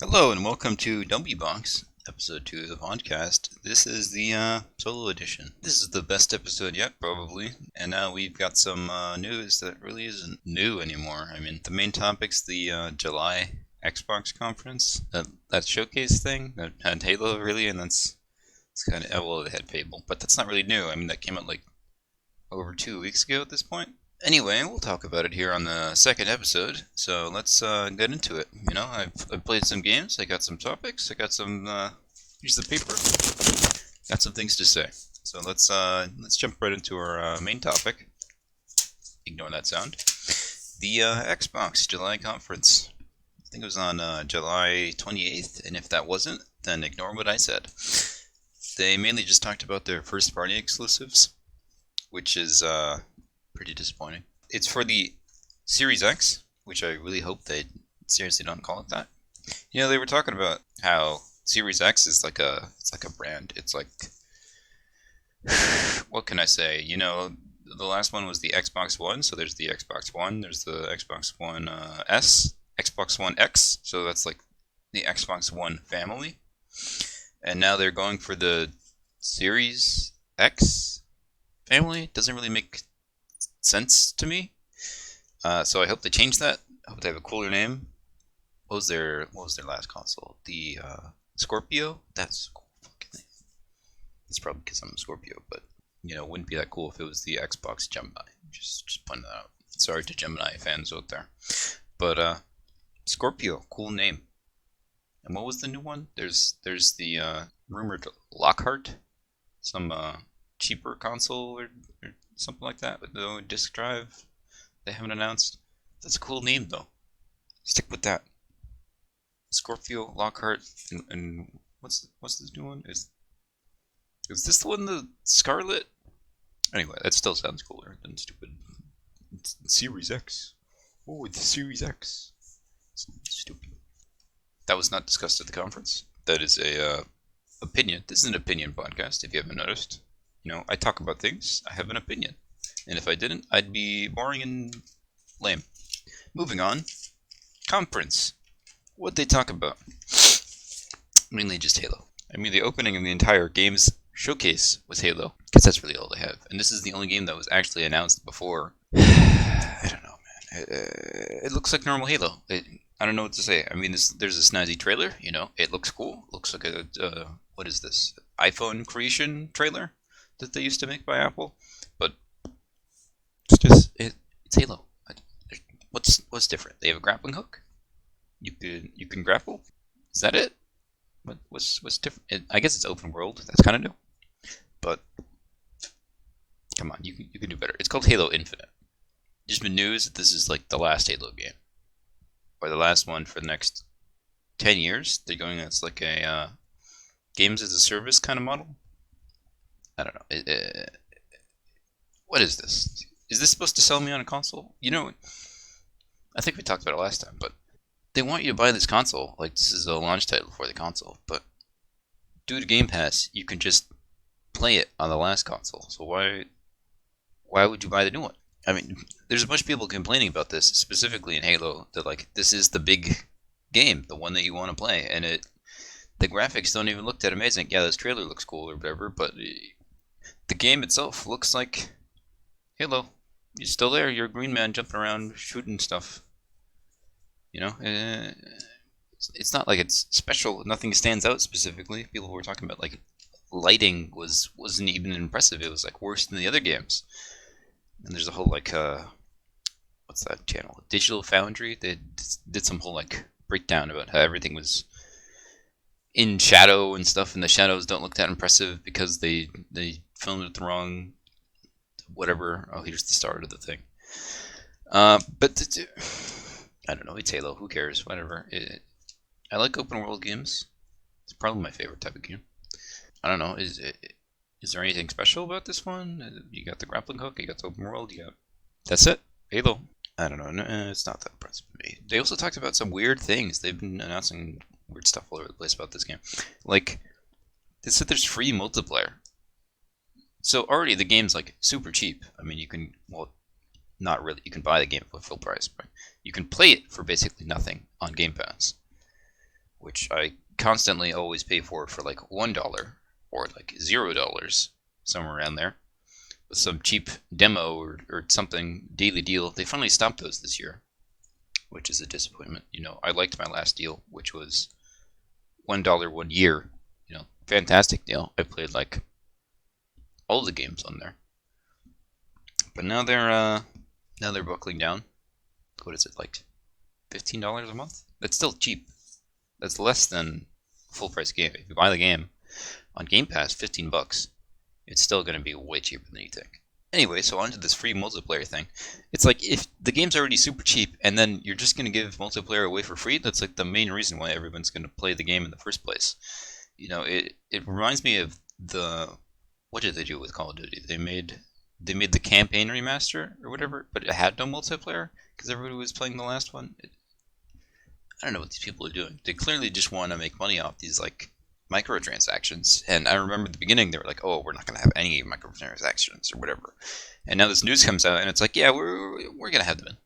Hello and welcome to Wbox, episode 2 of the podcast. This is the solo edition. This is the best episode yet, probably. And now we've got some news that really isn't new anymore. I mean, the main topic's the July Xbox conference, that showcase thing that had Halo, really, and it's kind of, well, they had Fable, but that's not really new. I mean, that came out like over 2 weeks ago at this point. Anyway, we'll talk about it here on the second episode. So let's get into it. You know, I've played some games. I got some topics. I got some. Here's the paper. Got some things to say. So let's jump right into our main topic. Ignore that sound. The Xbox July conference. I think it was on July 28th, and if that wasn't, then ignore what I said. They mainly just talked about their first-party exclusives, which is pretty disappointing. It's for the Series X, which I really hope they seriously don't call it that. You know, they were talking about how Series X is like a brand. It's like, what can I say? You know, the last one was the Xbox One, so there's the Xbox One, there's the Xbox One S, Xbox One X, so that's like the Xbox One family. And now they're going for the Series X family. Doesn't really make sense to me. So I hope they change that. I hope they have a cooler name. What was their last console? The Scorpio? That's a cool fucking name. It's probably because I'm a Scorpio, but you know, it wouldn't be that cool if it was the Xbox Gemini. Just pointing that out. Sorry to Gemini fans out there. But Scorpio, cool name. And what was the new one? There's the rumored Lockhart, some cheaper console or something like that with no disk drive. They haven't announced. That's a cool name though. Stick with that. Scorpio, Lockhart, and what's this new one? Is this the one, the Scarlet? Anyway, that still sounds cooler than stupid Series X. Oh, it's the Series X. Stupid. That was not discussed at the conference. That is a opinion. This is an opinion podcast. If you haven't noticed, you know, I talk about things. I have an opinion, and if I didn't, I'd be boring and lame. Moving on. Conference. What'd they talk about? Mainly just Halo. I mean, the opening of the entire games showcase was Halo, because that's really all they have. And this is the only game that was actually announced before. I don't know, man. It looks like normal Halo. I don't know what to say. I mean, there's a snazzy trailer. You know, it looks cool. Looks like a what is this? iPhone creation trailer that they used to make by Apple. But it's Halo. What's different? They have a grappling hook. You can grapple. Is that it? What's different? I guess it's open world. That's kind of new. But come on, you can do better. It's called Halo Infinite. There's been news that this is like the last Halo game, or the last one for the next 10 years. They're going. It's like a games as a service kind of model. I don't know. What is this? Is this supposed to sell me on a console? You know, I think we talked about it last time, but they want you to buy this console. Like, this is a launch title for the console, but due to Game Pass, you can just play it on the last console. So why would you buy the new one? I mean, there's a bunch of people complaining about this, specifically in Halo, that like this is the big game, the one that you want to play, and the graphics don't even look that amazing. Yeah, this trailer looks cool or whatever, but the game itself looks like Halo. You're still there. You're a green man jumping around shooting stuff. You know, it's not like it's special. Nothing stands out specifically. People were talking about like lighting wasn't even impressive. It was like worse than the other games. And there's a whole like what's that channel? Digital Foundry. They did some whole like breakdown about how everything was in shadow and stuff, and the shadows don't look that impressive because they filmed it the wrong whatever. Oh, here's the start of the thing. But I don't know. It's Halo. Who cares? Whatever. I like open world games. It's probably my favorite type of game. I don't know. Is there anything special about this one? You got the grappling hook. You got the open world. You got that's it. Halo. I don't know. No, it's not that impressive to me. They also talked about some weird things. They've been announcing weird stuff all over the place about this game. Like, they said there's free multiplayer. So already the game's like super cheap. I mean, you can, well, not really. You can buy the game for full price, but you can play it for basically nothing on Game Pass, which I constantly always pay for like $1 or like $0, somewhere around there, with some cheap demo or something daily deal. They finally stopped those this year, which is a disappointment. I liked my last deal, which was $1 1 year. Fantastic deal. I played like all the games on there. But now they're buckling down. What is it, like $15 a month? That's still cheap. That's less than full price game. If you buy the game on Game Pass, $15, it's still going to be way cheaper than you think. Anyway, so onto this free multiplayer thing. It's like if the game's already super cheap and then you're just going to give multiplayer away for free, that's like the main reason why everyone's going to play the game in the first place. It reminds me of what did they do with Call of Duty? They made the campaign remaster or whatever, but it had no multiplayer because everybody was playing the last one. I don't know what these people are doing. They clearly just want to make money off these like microtransactions. And I remember at the beginning they were like, "Oh, we're not going to have any microtransactions or whatever." And now this news comes out and it's like, "Yeah, we're going to have them."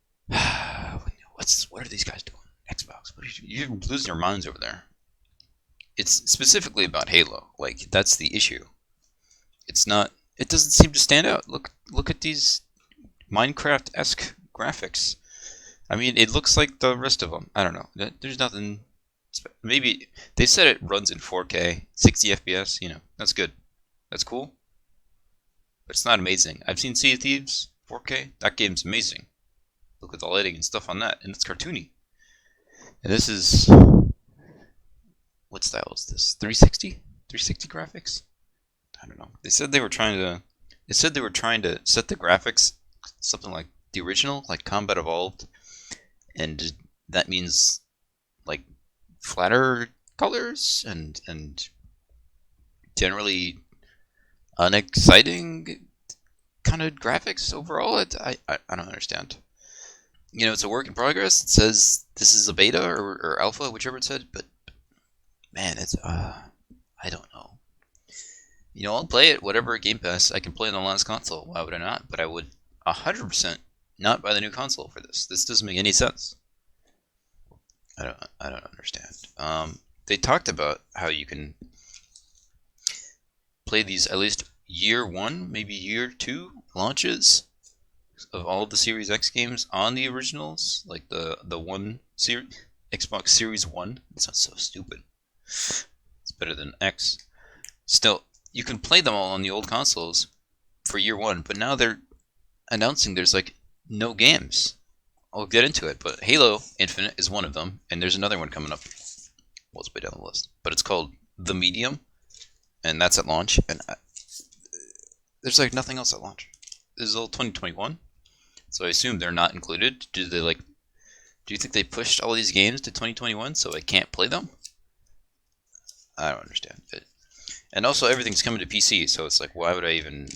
What are these guys doing? Xbox, you're losing your minds over there. It's specifically about Halo. Like, that's the issue. It's not. It doesn't seem to stand out. Look at these Minecraft-esque graphics. I mean, it looks like the rest of them. I don't know. There's nothing. Maybe they said it runs in 4K, 60 FPS. That's good. That's cool. But it's not amazing. I've seen Sea of Thieves 4K. That game's amazing. Look at the lighting and stuff on that, and it's cartoony. And this is what style is this? 360? 360 graphics? I don't know. They said they were trying to set the graphics something like the original, like Combat Evolved, and that means like flatter colors and generally unexciting kind of graphics overall. I don't understand. It's a work in progress. It says this is a beta or alpha, whichever it said, but man, it's I don't know. I'll play it, whatever Game Pass. I can play it on the last console. Why would I not? But I would 100% not buy the new console for this. This doesn't make any sense. I don't understand. They talked about how you can play these at least year 1, maybe year 2 launches of all of the Series X games on the originals, like the one series, Xbox Series 1. It sounds so stupid. It's better than X. Still, you can play them all on the old consoles for year 1, but now they're announcing there's like no games. I'll get into it, but Halo Infinite is one of them, and there's another one coming up. Well, it's way down the list, but it's called The Medium, and that's at launch. And there's like nothing else at launch. This is all 2021, so I assume they're not included. Do you think they pushed all these games to 2021 so I can't play them? I don't understand it. And also, everything's coming to PC, so it's like, why would I even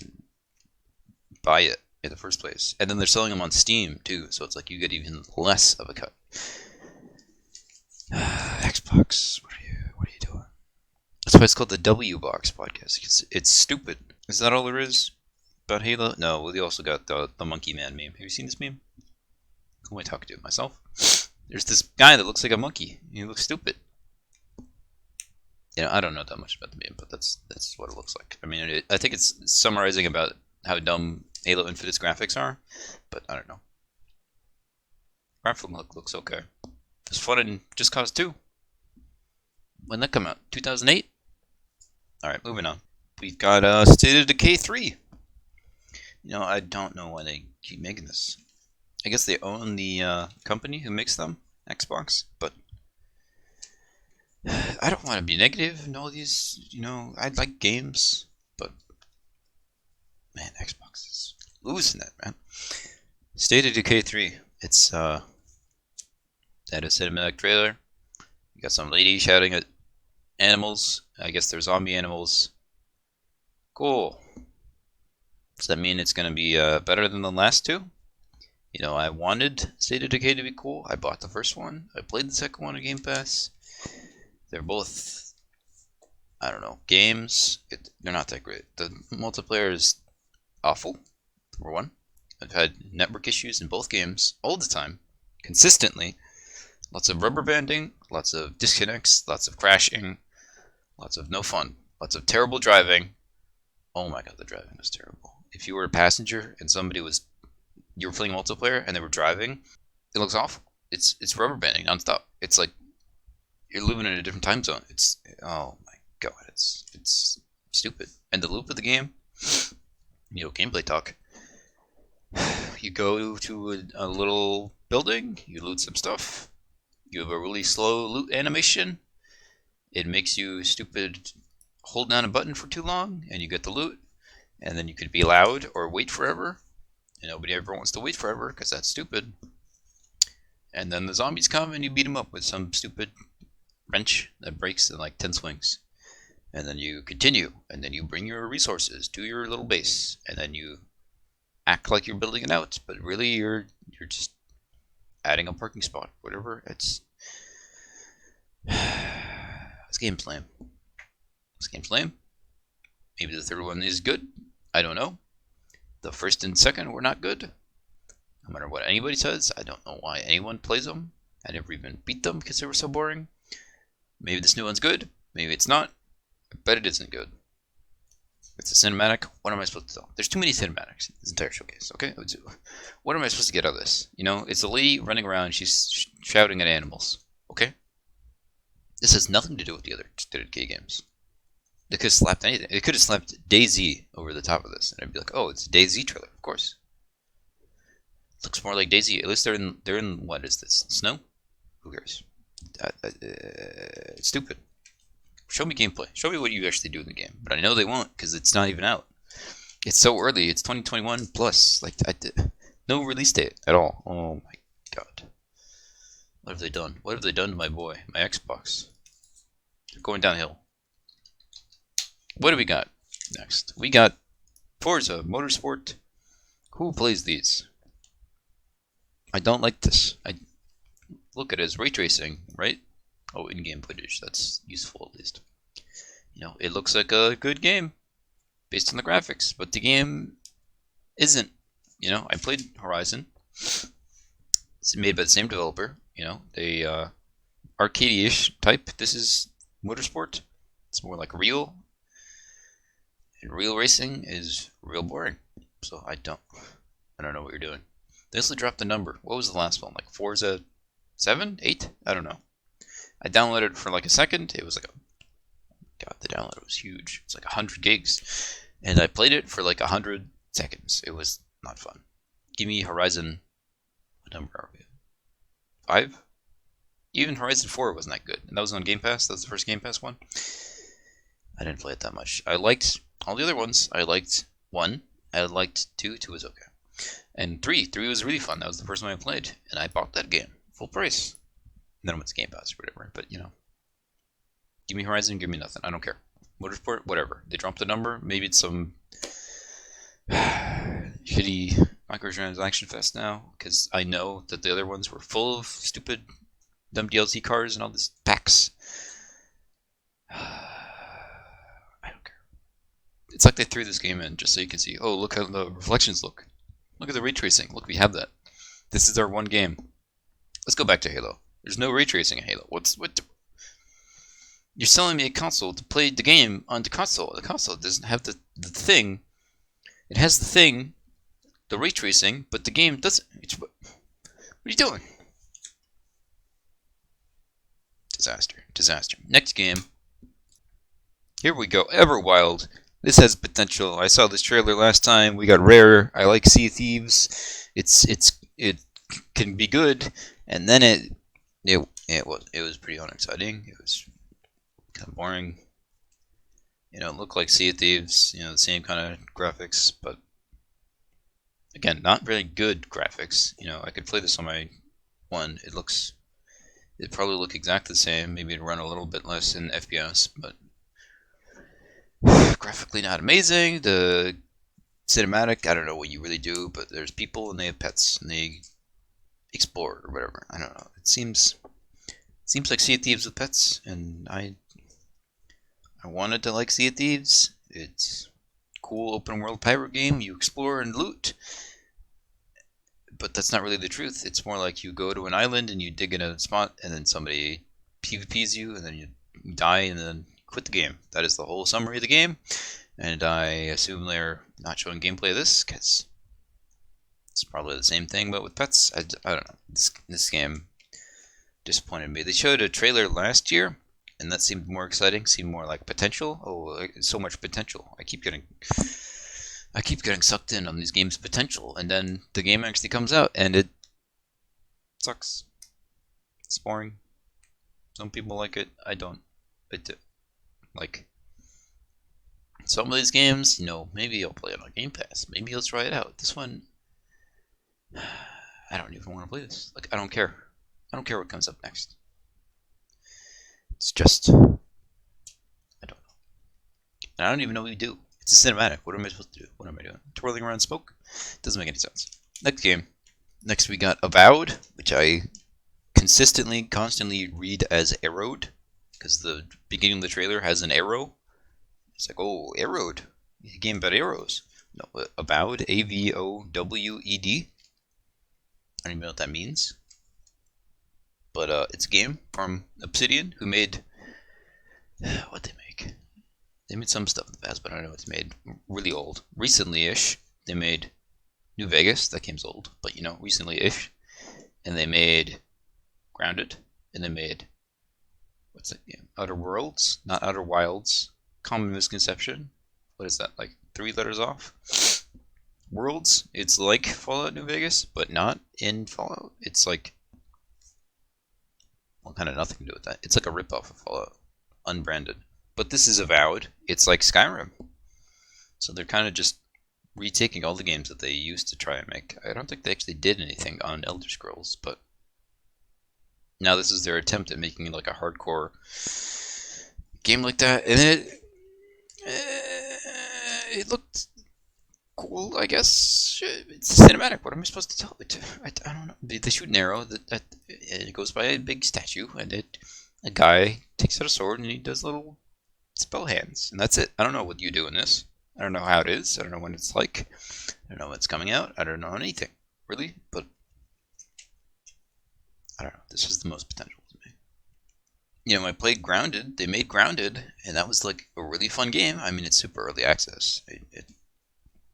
buy it in the first place? And then they're selling them on Steam too, so it's like you get even less of a cut. Xbox, what are you doing? That's why it's called the Wbox podcast. It's stupid. Is that all there is about Halo? No, we also got the Monkey Man meme. Have you seen this meme? Who am I talking to? Myself? There's this guy that looks like a monkey. He looks stupid. I don't know that much about the meme, but that's what it looks like. I mean, I think it's summarizing about how dumb Halo Infinite's graphics are, but I don't know. Graphic looks okay. It's fun in Just Cause 2. When did that come out? 2008? Alright, moving on. We've got State of Decay 3. I don't know why they keep making this. I guess they own the company who makes them, Xbox, but I don't want to be negative in all these, I like games, but man, Xbox is losing it, man. State of Decay 3. It's had a cinematic trailer. You got some lady shouting at animals. I guess they're zombie animals. Cool. Does that mean it's going to be better than the last two? I wanted State of Decay to be cool. I bought the first one. I played the second one on Game Pass. They're both, I don't know, games. They're not that great. The multiplayer is awful, for one. I've had network issues in both games all the time, consistently. Lots of rubber banding, lots of disconnects, lots of crashing, lots of no fun, lots of terrible driving. Oh my god, the driving was terrible. If you were a passenger and you were playing multiplayer and they were driving, it looks awful. It's rubber banding nonstop. It's like you're living in a different time zone. It's, oh my god, it's stupid. And the loop of the game, gameplay talk. You go to a little building, you loot some stuff. You have a really slow loot animation. It makes you stupid hold down a button for too long, and you get the loot. And then you could be loud or wait forever. And nobody ever wants to wait forever because that's stupid. And then the zombies come and you beat them up with some stupid wrench that breaks in like 10 swings. And then you continue, and then you bring your resources to your little base, and then you act like you're building it out, but really you're just adding a parking spot, whatever. It's this game's lame. This game's lame. Maybe the third one is good. I don't know. The first and second were not good. No matter what anybody says, I don't know why anyone plays them. I never even beat them because they were so boring. Maybe this new one's good. Maybe it's not. I bet it isn't good. It's a cinematic. What am I supposed to do? There's too many cinematics in this entire showcase, okay? What am I supposed to get out of this? It's a lady running around. She's shouting at animals, okay? This has nothing to do with the other K games. They could have slapped anything. They could have slapped DayZ over the top of this, and I'd be like, oh, it's a DayZ trailer, of course. It looks more like DayZ. At least they're in what is this? Snow? Who cares? It's stupid. Show me gameplay. Show me what you actually do in the game. But I know they won't because it's not even out. It's so early. It's 2021 plus. No release date at all. Oh my god. What have they done? What have they done to my boy, my Xbox? They're going downhill. What do we got next? We got Forza Motorsport. Who plays these? I don't like this. I look at it as ray tracing, right? Oh, in-game footage. That's useful at least. It looks like a good game based on the graphics, but the game isn't. I played Horizon. It's made by the same developer. They arcade-ish type. This is Motorsport. It's more like real. And real racing is real boring. So I don't know what you're doing. They also dropped the number. What was the last one? Like Forza 7? 8? I don't know. I downloaded it for like a second. It was like God, the download was huge. It's like 100 gigs. And I played it for like 100 seconds. It was not fun. Give me Horizon. What number are we at? 5? Even Horizon 4 wasn't that good. And that was on Game Pass. That was the first Game Pass one. I didn't play it that much. I liked all the other ones. I liked 1. I liked 2. 2 was okay. And 3. 3 was really fun. That was the first one I played. And I bought that game. Full price. And then it went to Game Pass or whatever. But, give me Horizon, give me nothing. I don't care. Motorsport, whatever. They dropped the number. Maybe it's some shitty microtransaction fest now. Because I know that the other ones were full of stupid, dumb DLC cars and all this packs. I don't care. It's like they threw this game in just so you can see, oh, look how the reflections look. Look at the ray tracing. Look, we have that. This is our one game. Let's go back to Halo. There's no ray tracing in Halo. You're selling me a console to play the game on the console. The console doesn't have the thing. It has the thing, the ray tracing, but the game doesn't. What are you doing? Disaster. Disaster. Next game. Here we go. Everwild. This has potential. I saw this trailer last time. We got Rare. I like Sea of Thieves. It can be good, and then it was pretty unexciting. It was kind of boring. It looked like Sea of Thieves. The same kind of graphics, but again, not very good graphics. I could play this on my one. It'd probably look exactly the same. Maybe it'd run a little bit less in FPS, but graphically not amazing. The cinematic, I don't know what you really do, but there's people and they have pets and they explore or whatever. I don't know. It seems like Sea of Thieves with pets, and I wanted to like Sea of Thieves. It's a cool open world pirate game. You explore and loot, but that's not really the truth. It's more like you go to an island and you dig in a spot, and then somebody PvPs you, and then you die, and then quit the game. That is the whole summary of the game, and I assume they're not showing gameplay of this because it's probably the same thing, but with pets. I don't know. This game disappointed me. They showed a trailer last year, and that seemed more exciting. Seemed more like potential. Oh, so much potential. I keep getting sucked in on these games' potential, and then the game actually comes out, and it sucks. It's boring. Some people like it. I don't. Like some of these games, maybe I'll play it on Game Pass. Maybe I'll try it out. This one, I don't even want to play this. Like, I don't care. I don't care what comes up next. It's just, I don't know. And I don't even know what you do. It's a cinematic. What am I supposed to do? What am I doing? Twirling around smoke? Doesn't make any sense. Next game. Next we got Avowed, which I constantly read as arrowed, because the beginning of the trailer has an arrow. It's like, oh, arrowed. A game about arrows. No, Avowed, Avowed. I don't even know what that means. But it's a game from Obsidian, who made... What'd they make? They made some stuff in the past, but I don't know what they made. Really old. Recently-ish, they made New Vegas. That game's old, but recently-ish. And they made Grounded. And they made... What's that game? Outer Worlds? Not Outer Wilds. Common misconception. What is that, like 3 letters off? Worlds, it's like Fallout New Vegas, but not in Fallout. It's like, well, kind of nothing to do with that. It's like a ripoff of Fallout, unbranded. But this is Avowed. It's like Skyrim. So they're kind of just retaking all the games that they used to try and make. I don't think they actually did anything on Elder Scrolls, but now this is their attempt at making like a hardcore game like that, and it looked cool, I guess. It's cinematic. What am I supposed to tell it? I don't know. They shoot an arrow that it goes by a big statue, and a guy takes out a sword and he does little spell hands, and that's it. I don't know what you do in this. I don't know how it is. I don't know when it's like. I don't know when it's coming out. I don't know anything really, but I don't know. This is the most potential to me. I played Grounded. They made Grounded, and that was like a really fun game. I mean, it's super early access.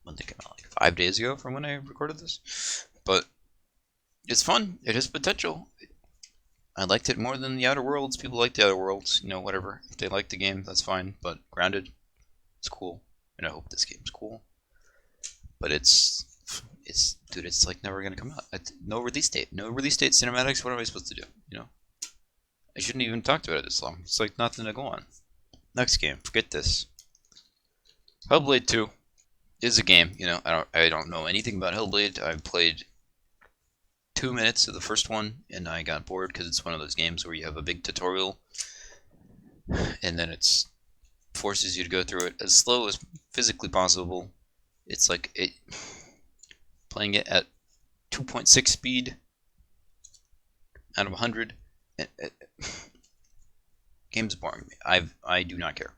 When they came out, like 5 days ago from when I recorded this, but it's fun. It has potential. I liked it more than the Outer Worlds. People like the Outer Worlds. Whatever. If they like the game, that's fine. But Grounded, it's cool, and I hope this game's cool. But it's dude, it's like never gonna come out. No release date. No release date cinematics. What am I supposed to do? I shouldn't even talked about it this long. It's like nothing to go on. Next game. Forget this. Hellblade 2 is a game. I don't know anything about Hellblade. I played 2 minutes of the first one, and I got bored because it's one of those games where you have a big tutorial, and then it forces you to go through it as slow as physically possible. It's like playing it at 2.6 speed out of 100. Game's boring me. I do not care.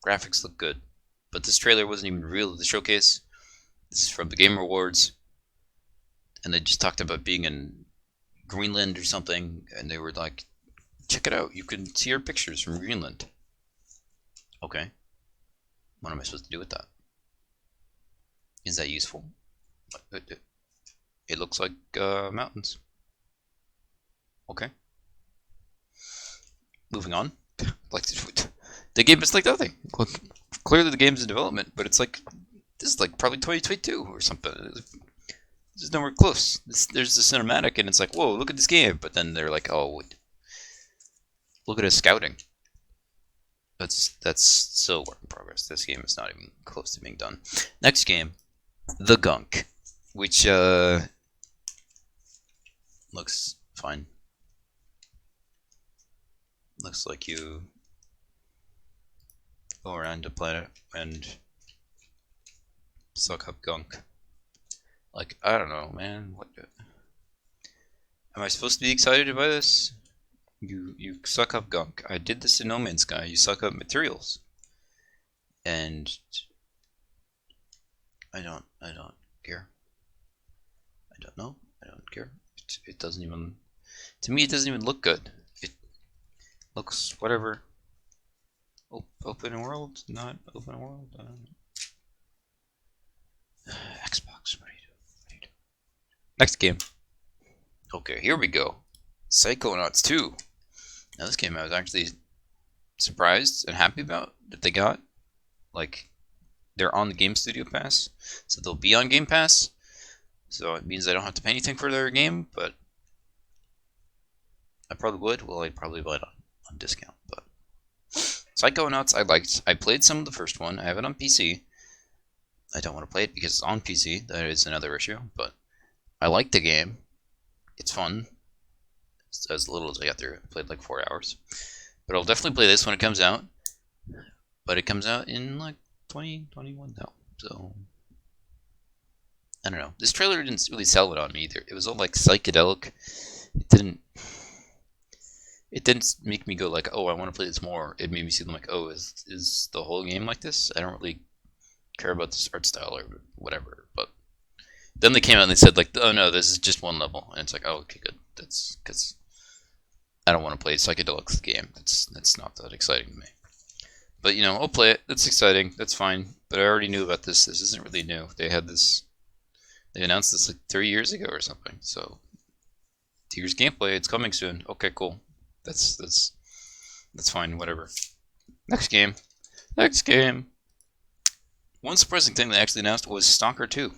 Graphics look good, but this trailer wasn't even real at the showcase. This is from the Game Awards, and they just talked about being in Greenland or something, and they were like, check it out, you can see our pictures from Greenland. Okay. What am I supposed to do with that? Is that useful? It looks like mountains. Okay. Moving on. Like the game is like nothing. Look, clearly the game's in development, but it's like this is like probably 2022 or something. This is nowhere close. There's the cinematic, and it's like, whoa, look at this game. But then they're like, oh, look at his scouting. That's still work in progress. This game is not even close to being done. Next game, The Gunk, which looks fine. Looks like you go around a planet and suck up gunk. Like, I don't know, man. What? Am I supposed to be excited by this? You suck up gunk. I did this in No Man's Sky. You suck up materials, and I don't care. I don't know. I don't care. It doesn't even, to me, it doesn't even look good. It looks whatever. Open world, not open world. I don't know. Xbox, what are you doing? What are you doing? Next game. Okay, here we go. Psychonauts 2. Now this game I was actually surprised and happy about that they got. Like, they're on the Game Studio Pass, so they'll be on Game Pass. So it means I don't have to pay anything for their game, but I probably would. Well, I'd probably buy it on discount, but Psychonauts I liked. I played some of the first one. I have it on PC. I don't want to play it because it's on PC. That is another issue, but I like the game. It's fun. It's as little as I got through. I played like 4 hours. But I'll definitely play this when it comes out. But it comes out in like 2021 now. So I don't know. This trailer didn't really sell it on me either. It was all like psychedelic. It didn't make me go like, oh, I want to play this more. It made me seem like, oh, is the whole game like this? I don't really care about this art style or whatever. But then they came out and they said like, oh no, this is just one level, and it's like, oh, okay, good. That's because I don't want to play a psychedelic game. That's not that exciting to me. But you know, I'll play it. That's exciting. That's fine. But I already knew about this. This isn't really new. They announced this like 3 years ago or something. So here's gameplay. It's coming soon. Okay, cool. That's fine. Whatever. Next game. Next game. One surprising thing they actually announced was Stalker 2.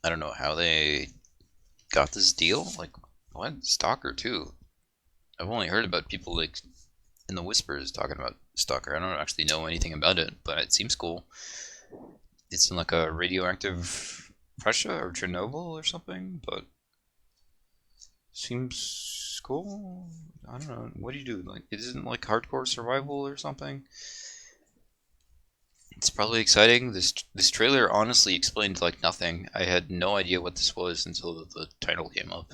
I don't know how they got this deal. Like, what? Stalker 2? I've only heard about people like in the whispers talking about Stalker. I don't actually know anything about it, but it seems cool. It's in like a radioactive Russia or Chernobyl or something, but seems cool. I don't know. What do you do? Like, it isn't like hardcore survival or something. It's probably exciting. This trailer honestly explained like nothing. I had no idea what this was until the title came up.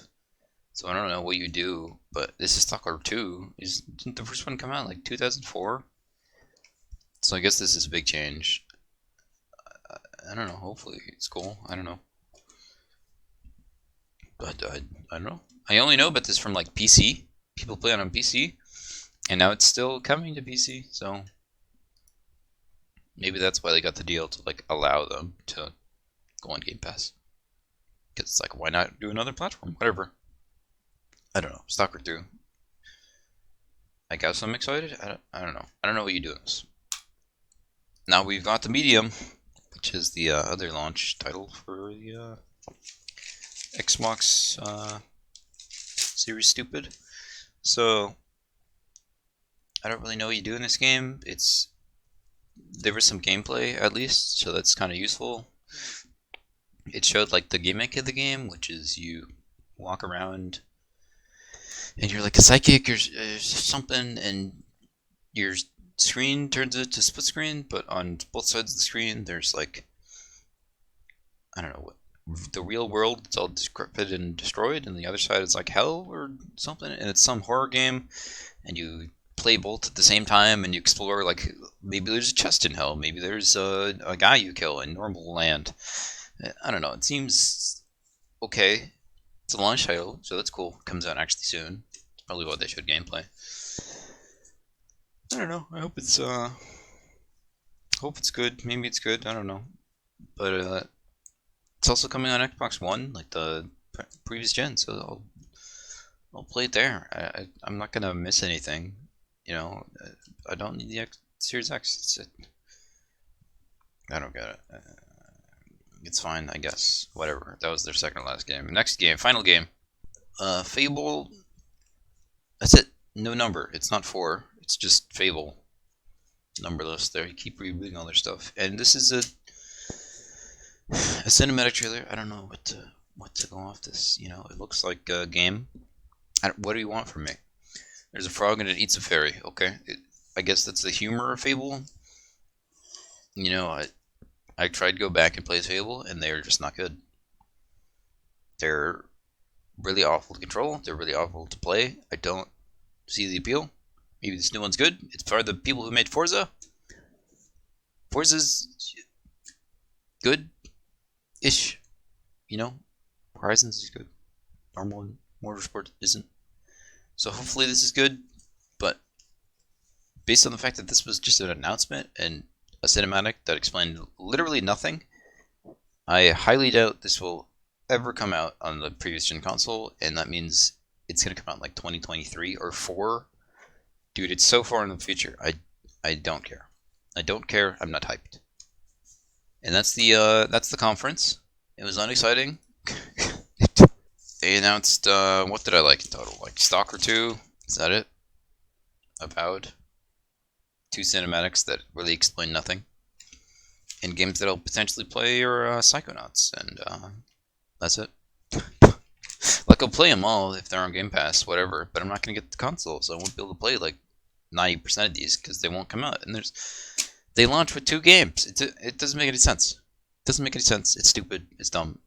So I don't know what you do, but this is Stalker 2. Didn't the first one come out like 2004? So I guess this is a big change. I don't know. Hopefully it's cool. I don't know. But I don't know. I only know about this from like PC. People play it on PC, and now it's still coming to PC. So maybe that's why they got the deal to like allow them to go on Game Pass. Because it's like, why not do another platform? Whatever. I don't know. Stalker 2. I guess I'm excited. I don't know. I don't know what you do in this. Now we've got the Medium, which is the other launch title for the Xbox Series Stupid. So I don't really know what you do in this game. There was some gameplay at least, so that's kind of useful. It showed like the gimmick of the game, which is you walk around and you're like a psychic or something, and your screen turns into split screen, but on both sides of the screen there's like, I don't know what, the real world, it's all decrepit and destroyed, and the other side is like hell or something, and it's some horror game, and you play both at the same time, and you explore, like, maybe there's a chest in hell, maybe there's a guy you kill in normal land. I don't know, it seems okay. It's a launch title, so that's cool. It comes out actually soon. It's probably what they showed gameplay. I don't know. I hope it's good. Maybe it's good. I don't know. But it's also coming on Xbox One, like the previous gen, so I'll play it there. I'm not gonna miss anything. You know, I don't need the Series X. I don't get it. It's fine, I guess. Whatever. That was their second to last game. Next game, final game. Fable. That's it. No number. It's not 4. It's just Fable. Numberless. They keep rebooting all their stuff, and this is a cinematic trailer. I don't know what to go off this. You know, it looks like a game. What do you want from me? There's a frog and it eats a fairy. Okay, I guess that's the humor of Fable. You know, I tried to go back and play Fable, and they're just not good. They're really awful to control. They're really awful to play. I don't see the appeal. Maybe this new one's good. It's for the people who made Forza. Forza's good-ish. You know, Horizons is good. Normal Motorsport isn't. So hopefully this is good, but based on the fact that this was just an announcement and a cinematic that explained literally nothing, I highly doubt this will ever come out on the previous gen console, and that means it's gonna come out in like 2023 or 4. Dude, it's so far in the future. I don't care. I don't care. I'm not hyped. And that's the conference. It was unexciting. They announced what did I like in total? Like Stalker 2. Is that it? Avowed. 2 cinematics that really explain nothing. And games that I'll potentially play are Psychonauts, and that's it. Like, I'll play them all if they're on Game Pass, whatever, but I'm not going to get the console, so I won't be able to play like 90% of these because they won't come out. And they launch with 2 games. It doesn't make any sense. It doesn't make any sense. It's stupid. It's dumb.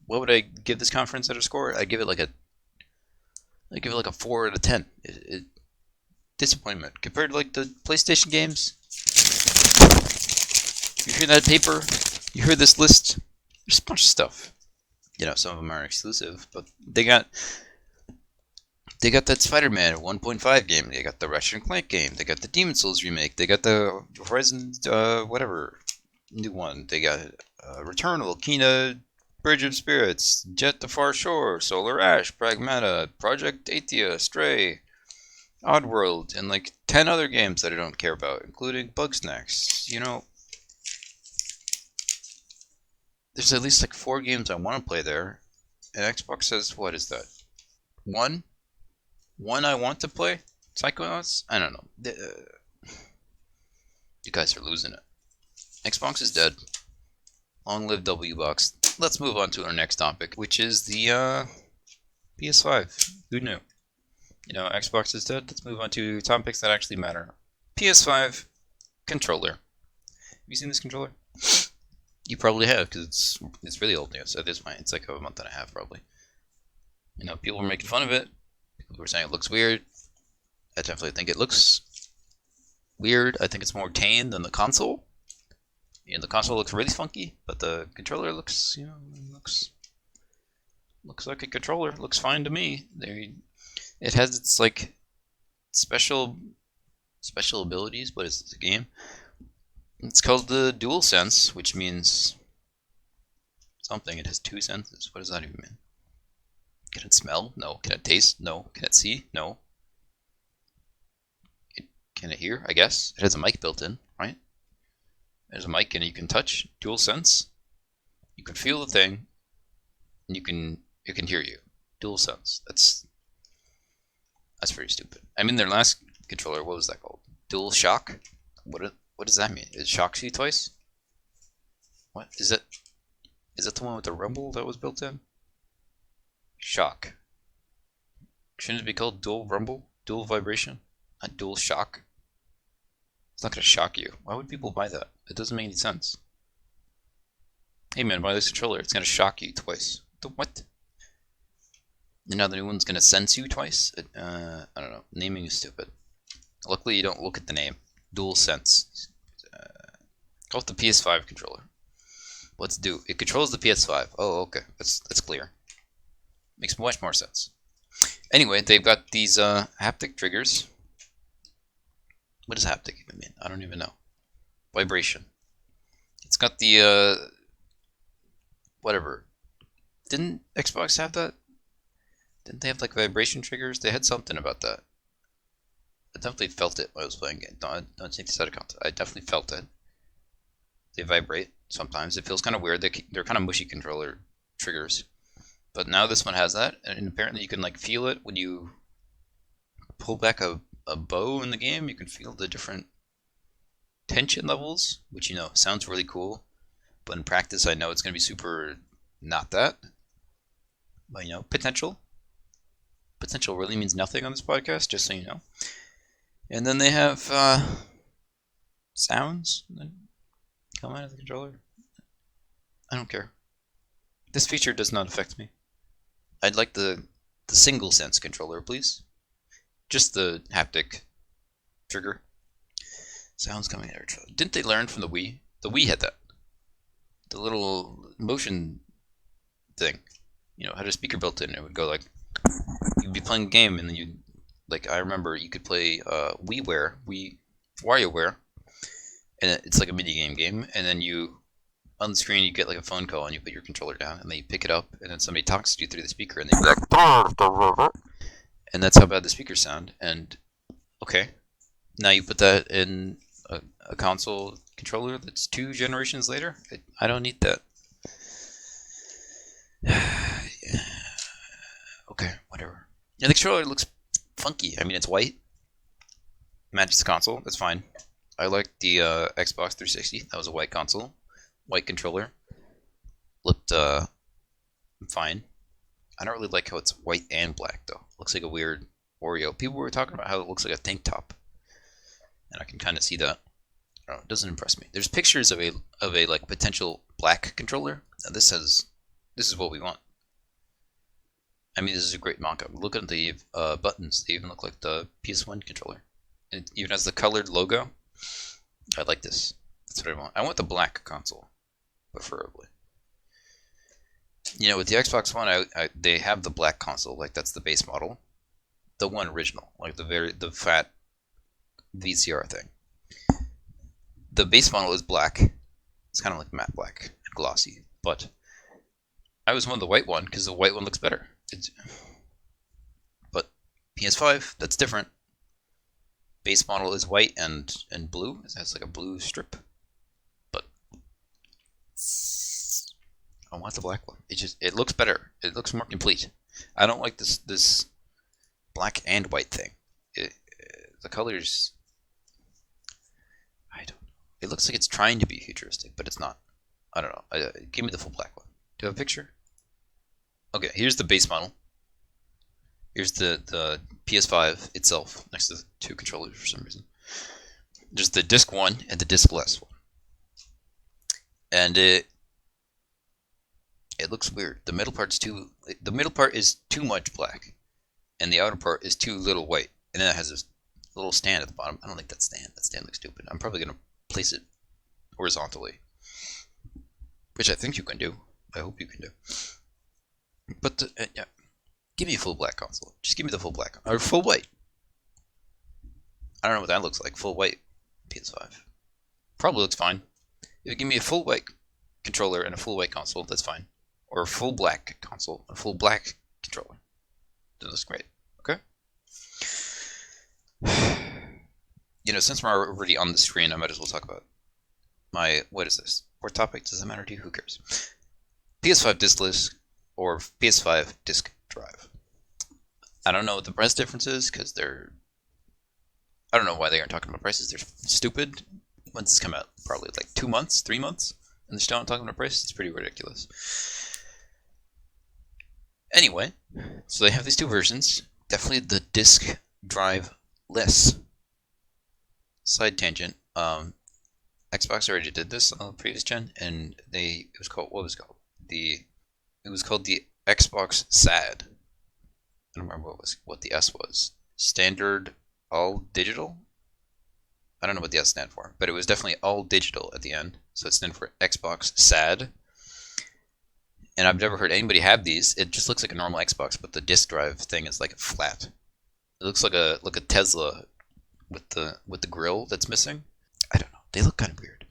What would I give this conference at a score? I give it like a 4 out of 10. Disappointment compared to like the PlayStation games. You hear that paper? You hear this list? There's a bunch of stuff. You know, some of them are exclusive, but they got that Spider-Man 1.5 game. They got the Ratchet & Clank game. They got the Demon's Souls remake. They got the Horizon whatever new one. They got Returnal, Kena, Bridge of Spirits, Jet to Far Shore, Solar Ash, Pragmata, Project Athia, Stray, Oddworld, and like 10 other games that I don't care about, including Bugsnax. You know, there's at least like 4 games I want to play there, and Xbox says, what is that? One I want to play? Psychonauts? I don't know. You guys are losing it. Xbox is dead. Long live Wbox. Let's move on to our next topic, which is the PS5. Who knew? You know, Xbox is dead. Let's move on to topics that actually matter. PS5 controller. Have you seen this controller? You probably have, because it's really old news at this point. It's like a month and a half, probably. You know, people were making fun of it. People were saying it looks weird. I definitely think it looks weird. I think it's more tame than the console. You know, the console looks really funky, but the controller looks, you know, looks like a controller. It looks fine to me. It has its like special abilities, but it's a game. It's called the DualSense, which means something. It has 2 senses. What does that even mean? Can it smell? No. Can it taste? No. Can it see? No. Can it hear? I guess. It has a mic built in, right? There's a mic and you can touch. DualSense. You can feel the thing, and it can hear you. DualSense. That's pretty stupid. I mean, their last controller, what was that called? DualShock? What does that mean? It shocks you twice? What is it? Is that the one with the rumble that was built in? Shock. Shouldn't it be called dual rumble? Dual vibration? Not dual shock? It's not gonna shock you. Why would people buy that? It doesn't make any sense. Hey man, buy this controller. It's gonna shock you twice. The what? And now the new one's gonna sense you twice? I don't know. Naming is stupid. Luckily you don't look at the name. DualSense. Call it the PS5 controller. Let's do. It controls the PS5. Oh, okay. That's clear. Makes much more sense. Anyway, they've got these haptic triggers. What does haptic even mean? I don't even know. Vibration. It's got the whatever. Didn't Xbox have that? Didn't they have like vibration triggers? They had something about that. I definitely felt it when I was playing it. Don't take this out of context. I definitely felt it. They vibrate sometimes. It feels kind of weird. They're kind of mushy controller triggers. But now this one has that, and apparently you can like feel it when you pull back a bow in the game. You can feel the different tension levels, which, you know, sounds really cool. But in practice, I know it's going to be super not that. But, you know, potential. Potential really means nothing on this podcast, just so you know. And then they have sounds that come out of the controller. I don't care. This feature does not affect me. I'd like the single sense controller, please. Just the haptic trigger. Sounds coming out. Didn't they learn from the Wii? The Wii had that. The little motion thing. You know, had a speaker built in. It would go like, you'd be playing a game, and then you, like, I remember you could play WarioWare, and it's like a mini game, and then you, on the screen, you get like a phone call, and you put your controller down, and then you pick it up, and then somebody talks to you through the speaker, and they be like, and that's how bad the speakers sound. And okay, now you put that in a console controller that's 2 generations later. I don't need that. Yeah. Okay, whatever. Yeah, the controller looks funky. I mean, it's white, matches the console. That's fine. I like the Xbox 360. That was a white console, white controller. Looked fine. I don't really like how it's white and black though. Looks like a weird Oreo. People were talking about how it looks like a tank top, and I can kind of see that. I don't know, it doesn't impress me. There's pictures of a like potential black controller. Now this is what we want. I mean, this is a great mock-up. Look at the buttons. They even look like the PS1 controller. And it even has the colored logo. I like this. That's what I want. I want the black console, preferably. You know, with the Xbox One, they have the black console. Like, that's the base model. The one original. Like, the fat VCR thing. The base model is black. It's kind of like matte black and glossy. But I was one of the white one because the white one looks better. But PS5, that's different. Base model is white and blue. It has like a blue strip. But I want the black one. It looks better. It looks more complete. I don't like this black and white thing. The colors, I don't know. It looks like it's trying to be futuristic, but it's not. I don't know. Give me the full black one. Do you have a picture? Okay, here's the base model. Here's the PS5 itself next to the 2 controllers for some reason. There's the disc 1 and the disc-less one. And it looks weird. The middle part is too much black, and the outer part is too little white. And then it has this little stand at the bottom. I don't like that stand. That stand looks stupid. I'm probably gonna place it horizontally, which I think you can do. I hope you can do. But yeah, give me a full black console. Just give me the full black or full white. I don't know what that looks like. Full white PS5 probably looks fine. If you give me a full white controller and a full white console, that's fine. Or a full black console, a full black controller. That looks great. Okay. You know, since we're already on the screen, I might as well talk about what is this? What topic? Does it matter to you? Who cares? PS5 diskless or PS5 disk drive. I don't know what the price difference is because I don't know why they aren't talking about prices. They're stupid. When's this come out? Probably like 2 months, 3 months, and they're still not talking about prices. It's pretty ridiculous. Anyway, so they have these 2 versions. Definitely the disk drive less. Side tangent. Xbox already did this on the previous gen, and it was called it was called the Xbox SAD. I don't remember what the S was. Standard all digital. I don't know what the S stand for, but it was definitely all digital at the end, so it stands for Xbox SAD. And I've never heard anybody have these. It just looks like a normal Xbox, but the disk drive thing is like flat. It looks like a Tesla with the grill that's missing. I don't know. They look kind of weird.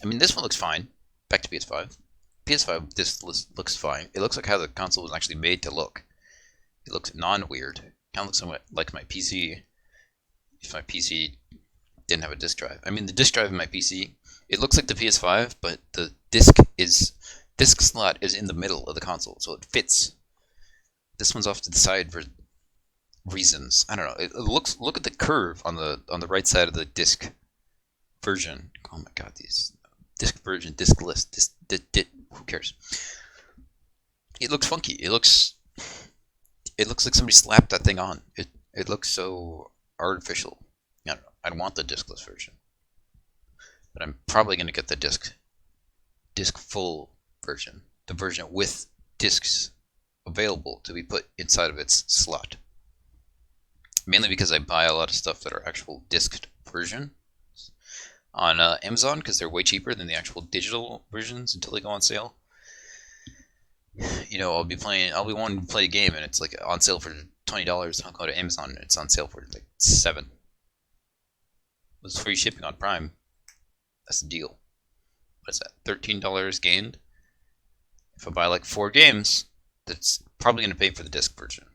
I mean, this one looks fine. Back to PS5. PS5, this looks fine. It looks like how the console was actually made to look. It looks non-weird. Kind of looks somewhat like my PC. If my PC didn't have a disk drive. I mean, the disk drive in my PC, it looks like the PS5, but the disk slot is in the middle of the console, so it fits. This one's off to the side for reasons. I don't know. Look at the curve on the right side of the disk version. Oh my god, these disk version, disk list, who cares? It looks funky. It looks like somebody slapped that thing on. It looks so artificial. I don't know. I want the diskless version, but I'm probably gonna get the disc full version, the version with discs available to be put inside of its slot. Mainly because I buy a lot of stuff that are actual disc version on Amazon because they're way cheaper than the actual digital versions until they go on sale. I'll be wanting to play a game, and it's like on sale for $20. I'll go to Amazon, and it's on sale for like $7. With free shipping on Prime. That's a deal. What's that? $13 gained. If I buy like 4 games, that's probably going to pay for the disc version.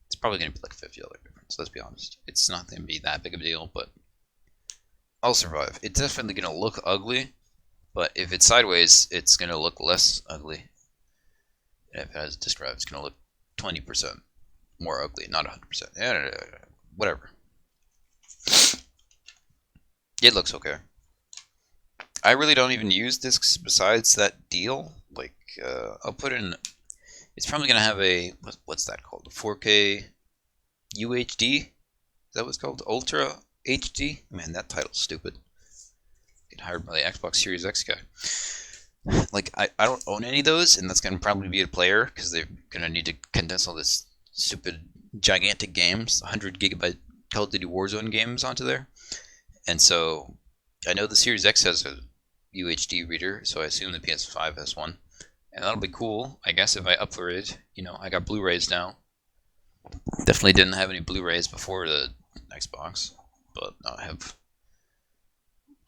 It's probably going to be like $50 difference. Let's be honest. It's not going to be that big of a deal, but I'll survive. It's definitely going to look ugly, but if it's sideways, it's going to look less ugly. And if it has a disc drive, it's going to look 20% more ugly, not 100%. Whatever. It looks okay. I really don't even use discs besides that deal. Like, I'll put in. It's probably gonna have a what's that called? 4K UHD. Is that what it's called? Ultra HD. Man, that title's stupid. Get hired by the Xbox Series X guy. Like, I don't own any of those, and that's gonna probably be a player because they're gonna need to condense all this stupid gigantic games, 100 GB Call of Duty Warzone games onto there. And so I know the Series X has a UHD reader, so I assume the PS5 has one. And that'll be cool, I guess, if I upgrade. I got Blu-rays now. Definitely didn't have any Blu-rays before the Xbox, but now I have,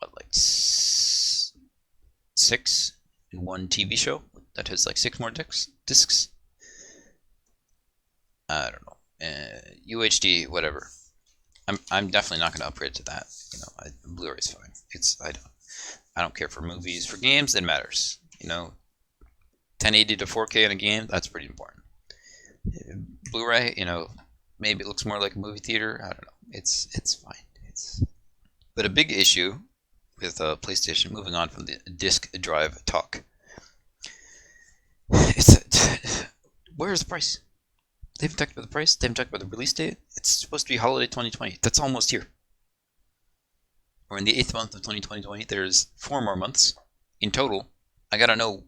like 6 in one TV show that has like 6 more discs. I don't know. UHD, whatever. I'm definitely not going to upgrade to that. Blu-ray's fine. I don't care for movies. For games, it matters. 1080 to 4K in a game, that's pretty important. Blu-ray, maybe it looks more like a movie theater. I don't know. It's fine. But a big issue with PlayStation, moving on from the disc drive talk, where's the price? They haven't talked about the price. They haven't talked about the release date. It's supposed to be holiday 2020. That's almost here. We're in the 8th month of 2020. There's 4 more months in total. I gotta know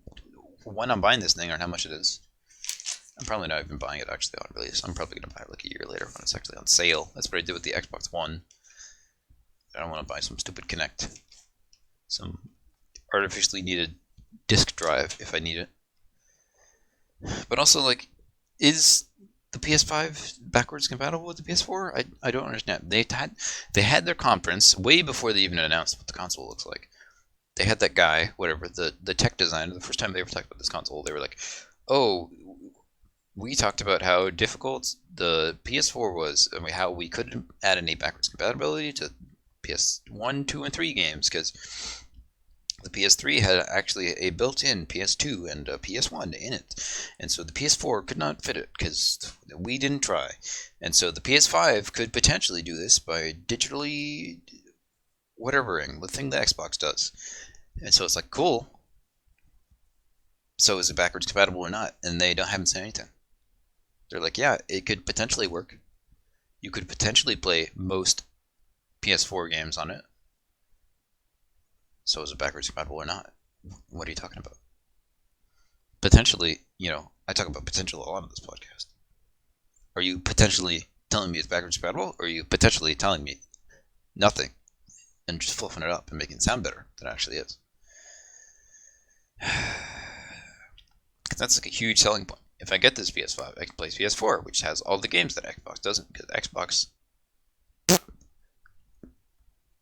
when I'm buying this thing or how much it is. I'm probably not even buying it actually on release. I'm probably gonna buy it like a year later when it's actually on sale. That's what I did with the Xbox One. I don't want to buy some stupid Kinect, some artificially needed disk drive if I need it. But also, like, is the PS5 backwards compatible with the PS4? I don't understand. They had their conference way before they even announced what the console looks like. They had that guy, whatever, the tech designer. The first time they ever talked about this console, they were like, "Oh, we talked about how difficult the PS4 was, and how we couldn't add any backwards compatibility to PS1, 2, and 3 games because the PS3 had actually a built-in PS2 and a PS1 in it, and so the PS4 could not fit it because we didn't try. And so the PS5 could potentially do this by digitally whatevering, the thing the Xbox does." And so it's like, cool. So is it backwards compatible or not? And they haven't said anything. They're like, yeah, it could potentially work. You could potentially play most PS4 games on it. So is it backwards compatible or not? What are you talking about? Potentially, I talk about potential a lot on this podcast. Are you potentially telling me it's backwards compatible, or are you potentially telling me nothing and just fluffing it up and making it sound better than it actually is? That's like a huge selling point. If I get this PS5, I can play PS4, which has all the games that Xbox doesn't, because Xbox...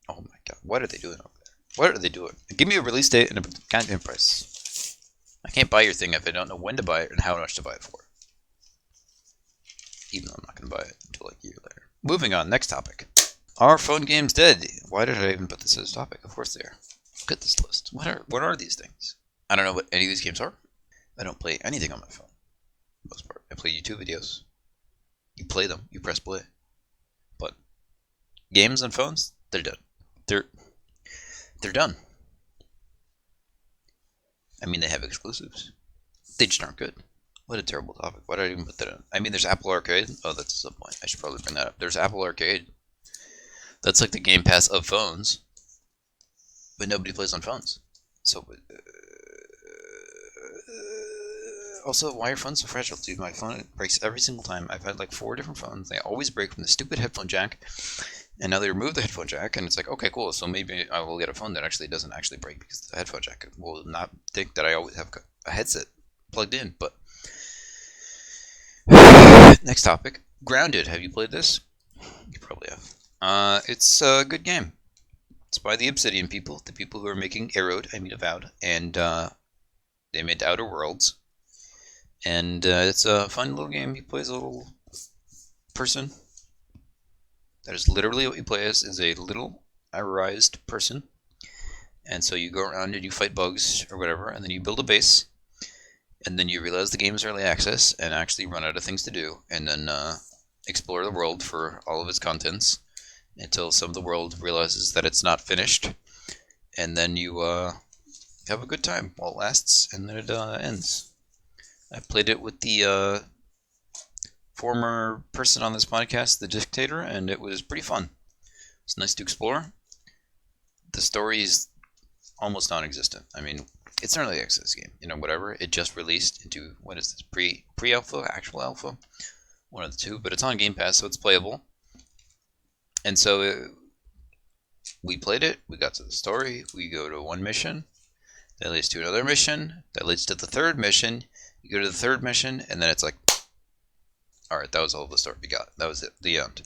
Oh my god, what are they doing over there? What are they doing? Give me a release date and a goddamn price. I can't buy your thing if I don't know when to buy it and how much to buy it for. Even though I'm not going to buy it until like a year later. Moving on, next topic. Are phone games dead? Why did I even put this as a topic? Of course they are. Look at this list. What are these things? I don't know what any of these games are. I don't play anything on my phone. For the most part. I play YouTube videos. You play them. You press play. But games on phones, they're done. They're done. I mean, they have exclusives. They just aren't good. What a terrible topic. Why did I even put that in? I mean, there's Apple Arcade. Oh, that's a sub point. I should probably bring that up. There's Apple Arcade. That's like the Game Pass of phones. But nobody plays on phones. So, also, why are phones so fragile? Dude, my phone breaks every single time. I've had like 4 different phones. They always break from the stupid headphone jack. And now they removed the headphone jack, and it's like, okay, cool. So maybe I will get a phone that actually doesn't actually break because the headphone jack will not think that I always have a headset plugged in. But Next topic. Grounded. Have you played this? You probably have. It's a good game. It's by the Obsidian people, the people who are making Avowed, and they made Outer Worlds. And it's a fun little game. You play as a little person. That is literally what you play as, is a little irised person. And so you go around and you fight bugs or whatever, and then you build a base. And then you realize the game is early access and actually run out of things to do. And then explore the world for all of its contents until some of the world realizes that it's not finished. And then you have a good time while it lasts, and then it ends. I played it with the former person on this podcast, the Dictator, and it was pretty fun. It's nice to explore. The story is almost non-existent. I mean, it's an early access game, whatever. It just released into, what is this, pre-alpha, actual alpha? One of the two, but it's on Game Pass, so it's playable. And so we played it, we got to the story, we go to one mission, that leads to another mission, that leads to the third mission, you go to the third mission, and then it's like, alright, that was all the story we got. That was it, the end.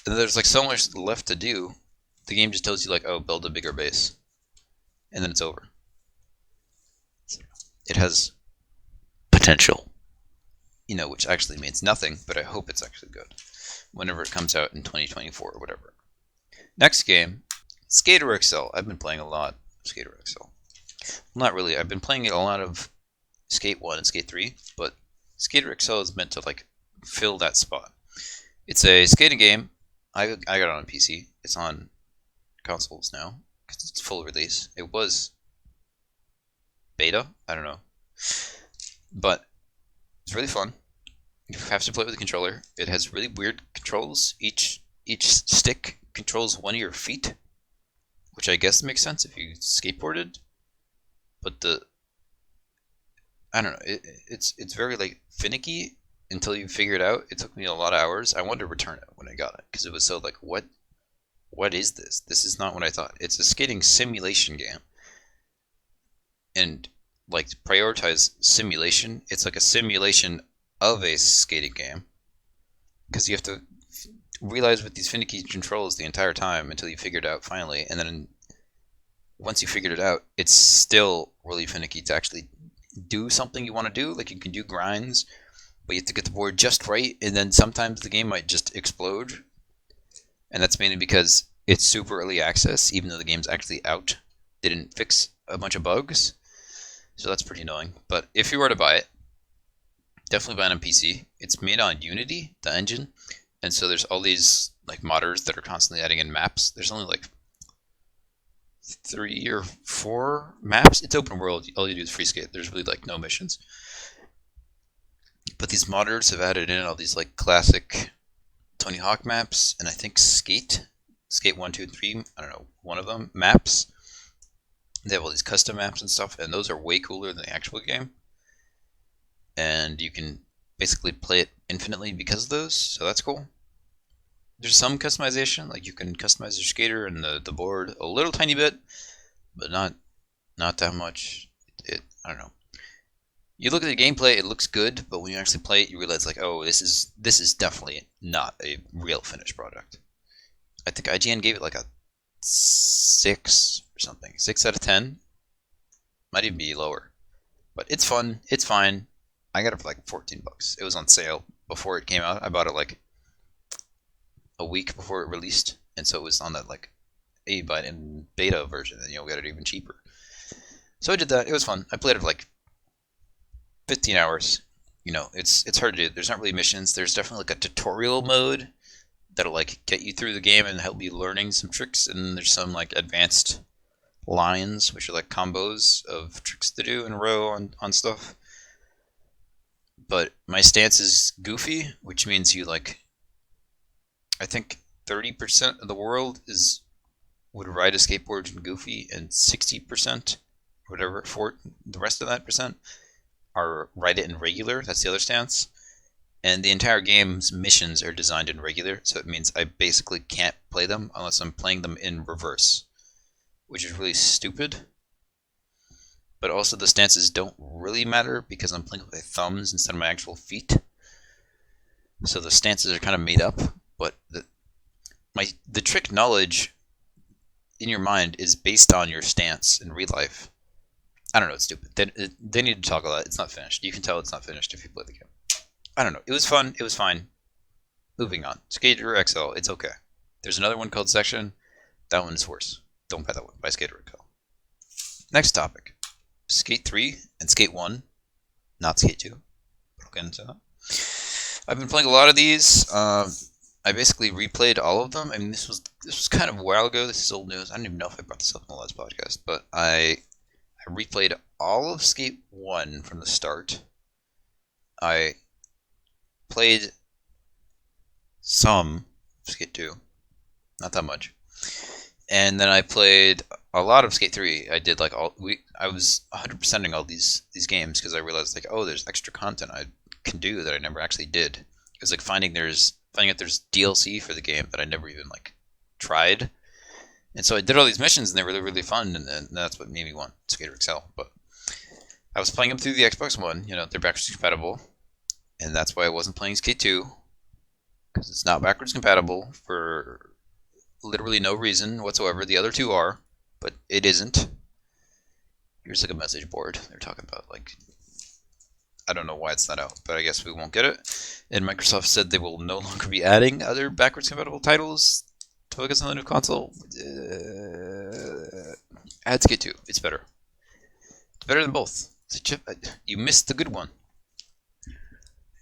And then there's like so much left to do, the game just tells you like, oh, build a bigger base. And then it's over. It has potential. Which actually means nothing, but I hope it's actually good. Whenever it comes out in 2024 or whatever. Next game, Skater XL. I've been playing a lot of Skater XL. Well, not really. I've been playing a lot of Skate 1 and Skate 3, but Skater XL is meant to like fill that spot. It's a skating game. I got it on PC. It's on consoles now because it's full release. It was beta. I don't know, but it's really fun. You have to play with a controller. It has really weird controls. Each stick controls one of your feet, which I guess makes sense if you skateboarded. But I don't know. It's very like finicky until you figure it out. It took me a lot of hours. I wanted to return it when I got it because it was so like, what is this? This is not what I thought. It's a skating simulation game, and like to prioritize simulation, it's like a simulation of a skating game because you have to realize with these finicky controls the entire time until you figure it out finally, and then once you figured it out, it's still really finicky to actually do something you want to do. Like you can do grinds, but you have to get the board just right, and then sometimes the game might just explode, and that's mainly because it's super early access, even though the game's actually out. They didn't fix a bunch of bugs, so that's pretty annoying. But if you were to buy it, definitely buy it on PC. It's made on Unity, the engine, and so there's all these like modders that are constantly adding in maps. There's only like 3 or 4 maps. It's open world. All you do is free skate. There's really like no missions. But these modders have added in all these like classic Tony Hawk maps, and I think Skate 1, 2, 3, I don't know, one of them, maps. They have all these custom maps and stuff, and those are way cooler than the actual game. And you can basically play it infinitely because of those, so that's cool. There's some customization, like you can customize your skater and the board a little tiny bit, but not that much. I don't know. You look at the gameplay, it looks good, but when you actually play it, you realize like, oh, this is definitely not a real finished product. I think IGN gave it like a 6 or something, 6 out of 10. Might even be lower, but it's fun. It's fine. I got it for like $14. It was on sale before it came out. I bought it like a week before it released, and so it was on that like beta version, and we got it even cheaper. So I did that. It was fun. I played it for like 15 hours. It's hard to do. There's not really missions. There's definitely like a tutorial mode that'll like get you through the game and help you learning some tricks, and there's some like advanced lines, which are like combos of tricks to do in a row on stuff. But my stance is goofy, which means you like, I think 30% of the world would ride a skateboard in goofy, and 60%, whatever, for the rest of that percent are ride it in regular. That's the other stance. And the entire game's missions are designed in regular, so it means I basically can't play them unless I'm playing them in reverse, which is really stupid. But also the stances don't really matter because I'm playing with my thumbs instead of my actual feet. so the stances are kind of made up. But the trick knowledge in your mind is based on your stance in real life. I don't know. It's stupid. They need to toggle that. It's not finished. You can tell it's not finished if you play the game. I don't know. It was fun. It was fine. Moving on. Skater XL. It's okay. There's another one called Section. That one is worse. Don't buy that one. Buy Skater XL. Next topic. Skate 3 and Skate 1. Not Skate 2. We'll get into that. I've been playing a lot of these. I basically replayed all of them. I mean, this was kind of a while ago. This is old news. I don't even know if I brought this up in the last podcast, but I replayed all of Skate 1 from the start. I played some Skate 2, not that much, and then I played a lot of Skate 3. I did I was 100%ing all these games because I realized oh, there's extra content I can do that I never actually did. It was like finding out there's DLC for the game that I never even tried. And so I did all these missions, and they were really, really fun, and that's what made me want Skater XL. But I was playing them through the Xbox One. They're backwards compatible, and that's why I wasn't playing Skate 2, because it's not backwards compatible for literally no reason whatsoever. The other two are, but it isn't. Here's a message board. They're talking about I don't know why it's not out, but I guess we won't get it. And Microsoft said they will no longer be adding other backwards compatible titles to focus on the new console. Add Skate 2. It's better. It's better than both. You missed the good one.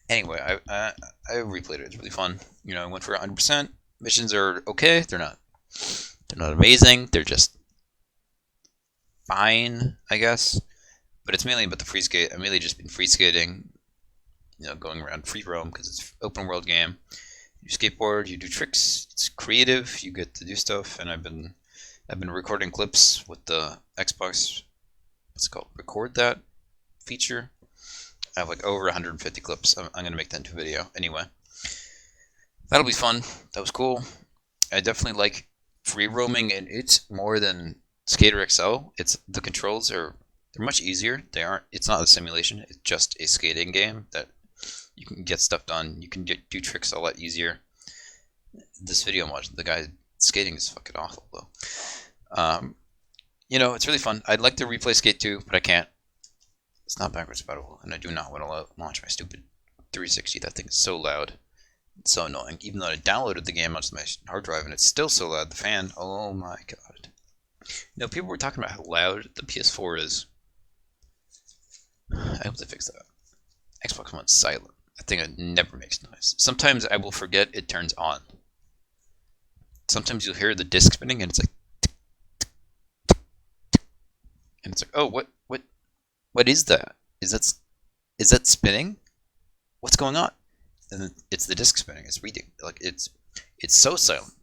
Anyway, I replayed it. It's really fun. I went for 100%. Missions are okay. They're not amazing. They're just fine, I guess. But it's mainly about the free skate. I've mainly just been free skating, going around free roam because it's an open world game. You skateboard, you do tricks. It's creative. You get to do stuff. And I've been recording clips with the Xbox. What's it called? Record that feature. I have over 150 clips. I'm gonna make that into a video anyway. That'll be fun. That was cool. I definitely like free roaming in it more than Skater XL. The controls they're much easier. It's not a simulation. It's just a skating game that you can get stuff done. You can do tricks a lot easier. This video I'm watching, the guy skating is fucking awful though. It's really fun. I'd like to replay Skate 2, but I can't. It's not backwards compatible, and I do not want to launch my stupid 360. That thing is so loud. It's so annoying. Even though I downloaded the game onto my hard drive, and it's still so loud. The fan, oh my god. People were talking about how loud the PS4 is. I hope they fix that. Xbox One's silent. That thing never makes noise. Sometimes I will forget it turns on. Sometimes you'll hear the disc spinning, and it's oh, what is that? Is that spinning? What's going on? And then it's the disc spinning. It's reading. It's so silent.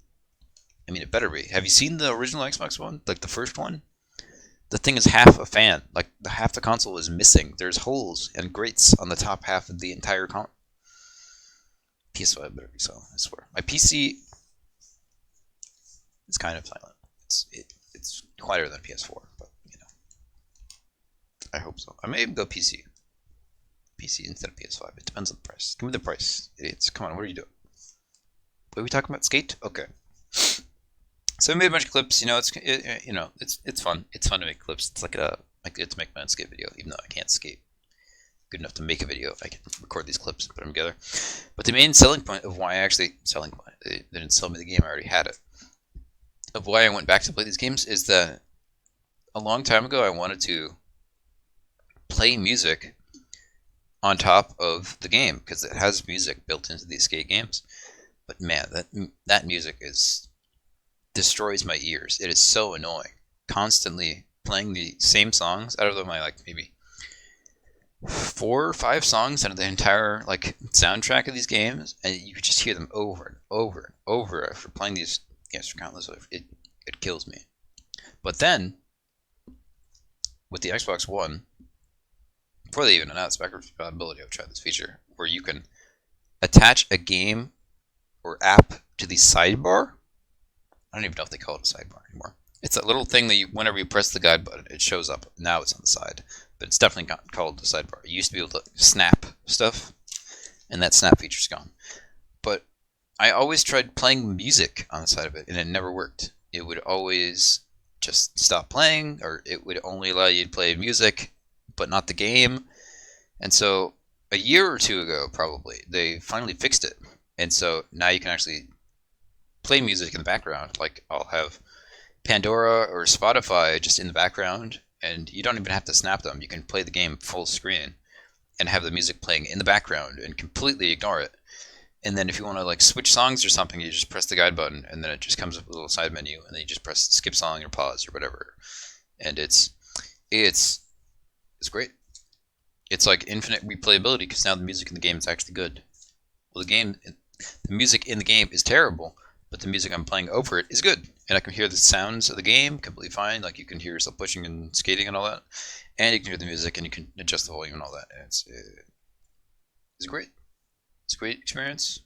I mean, it better be. Have you seen the original Xbox One? The first one? The thing is half a fan. Half the console is missing. There's holes and grates on the top half of the entire console. PS5 better be silent, I swear. My PC is kind of silent. It's quieter than PS4, but I hope so. I may even go PC instead of PS5. It depends on the price. Give me the price, idiots. Come on, what are you doing? What are we talking about? Skate? Okay. So I made a bunch of clips. It's fun. It's fun to make clips. It's I get to make my own skate video, even though I can't skate good enough to make a video. I can record these clips and put them together. But the main selling point of why they didn't sell me the game. I already had it. Of why I went back to play these games is that a long time ago I wanted to play music on top of the game because it has music built into these skate games. But man, that music destroys my ears. It is so annoying. Constantly playing the same songs. Out of my maybe 4 or 5 songs out of the entire soundtrack of these games, and you could just hear them over and over and over after playing these games for countless. It kills me. But then with the Xbox One, before they even announced backwards compatibility, I've tried this feature where you can attach a game or app to the sidebar. I don't even know if they call it a sidebar anymore. It's a little thing that whenever you press the guide button, it shows up. Now it's on the side, but it's definitely not called the sidebar. You used to be able to snap stuff, and that snap feature's gone. but I always tried playing music on the side of it, and it never worked. It would always just stop playing, or it would only allow you to play music, but not the game. And so a year or two ago, probably, they finally fixed it. And so now you can actually play music in the background. Like I'll have Pandora or Spotify just in the background, and you don't even have to snap them. You can play the game full screen and have the music playing in the background and completely ignore it. And then if you want to like switch songs or something, you just press the guide button, and then it just comes up with a little side menu, and then you just press skip song or pause or whatever. And it's great. It's like infinite replayability because now the music in the game is actually good. Well, the music in the game is terrible, but the music I'm playing over it is good, and I can hear the sounds of the game completely fine. Like you can hear yourself pushing and skating and all that, and you can hear the music and you can adjust the volume and all that. And it's great. It's a great experience.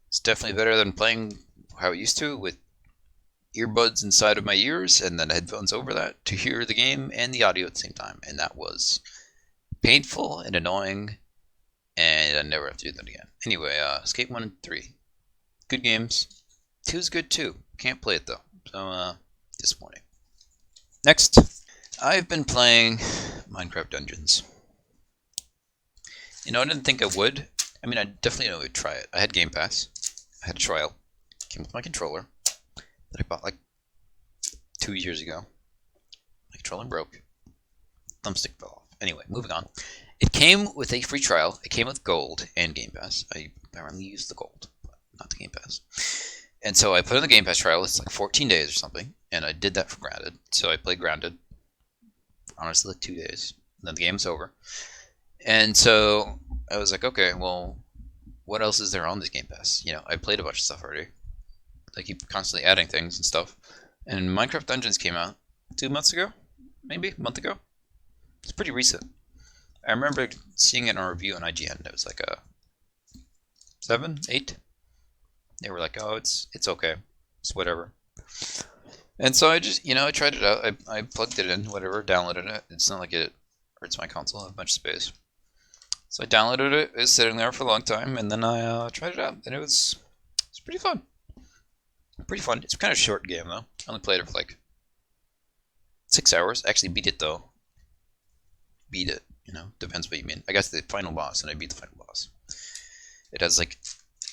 It's definitely better than playing how it used to with earbuds inside of my ears and then headphones over that to hear the game and the audio at the same time. And that was painful and annoying, and I never have to do that again. Anyway, Skate 1 and 3. Good games. 2 is good too. Can't play it though. So, disappointing. Next, I've been playing Minecraft Dungeons. I didn't think I would. I mean, I definitely would try it. I had Game Pass. I had a trial. Came with my controller that I bought like 2 years ago. My controller broke. Thumbstick fell off. Anyway, moving on. It came with a free trial. It came with Gold and Game Pass. I apparently used the Gold, but not the Game Pass. And so I put in the Game Pass trial. It's like 14 days or something. And I did that for Grounded. So I played Grounded. Honestly, like 2 days. And then the game's over. And so I was like, okay, well, what else is there on this Game Pass? I played a bunch of stuff already. They keep constantly adding things and stuff. And Minecraft Dungeons came out 2 months ago? Maybe? A month ago? It's pretty recent. I remember seeing it on a review on IGN. It was like a 7, 8. They were like, oh, it's okay. It's whatever. And so I just, I tried it out. I plugged it in, whatever, downloaded it. It's not like it hurts my console. I have a bunch of space. So I downloaded it. It was sitting there for a long time, and then I tried it out, and it's pretty fun. Pretty fun. It's kind of a short game, though. I only played it for like 6 hours. I actually beat it, though. Beat it, depends what you mean. I got to the final boss, and I beat the final boss. It has like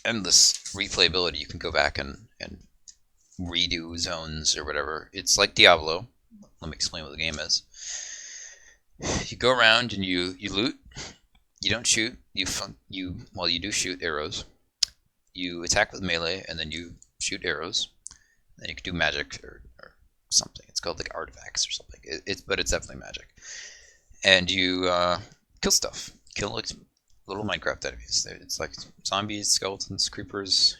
endless replayability. You can go back and redo zones or whatever. It's like Diablo. Let me explain what the game is. You go around and you loot. You don't shoot. You do shoot arrows. You attack with melee, and then you shoot arrows. Then you can do magic or something. It's called like artifacts or something. But it's definitely magic. And you kill stuff. Kill like little Minecraft enemies. It's like zombies, skeletons, creepers.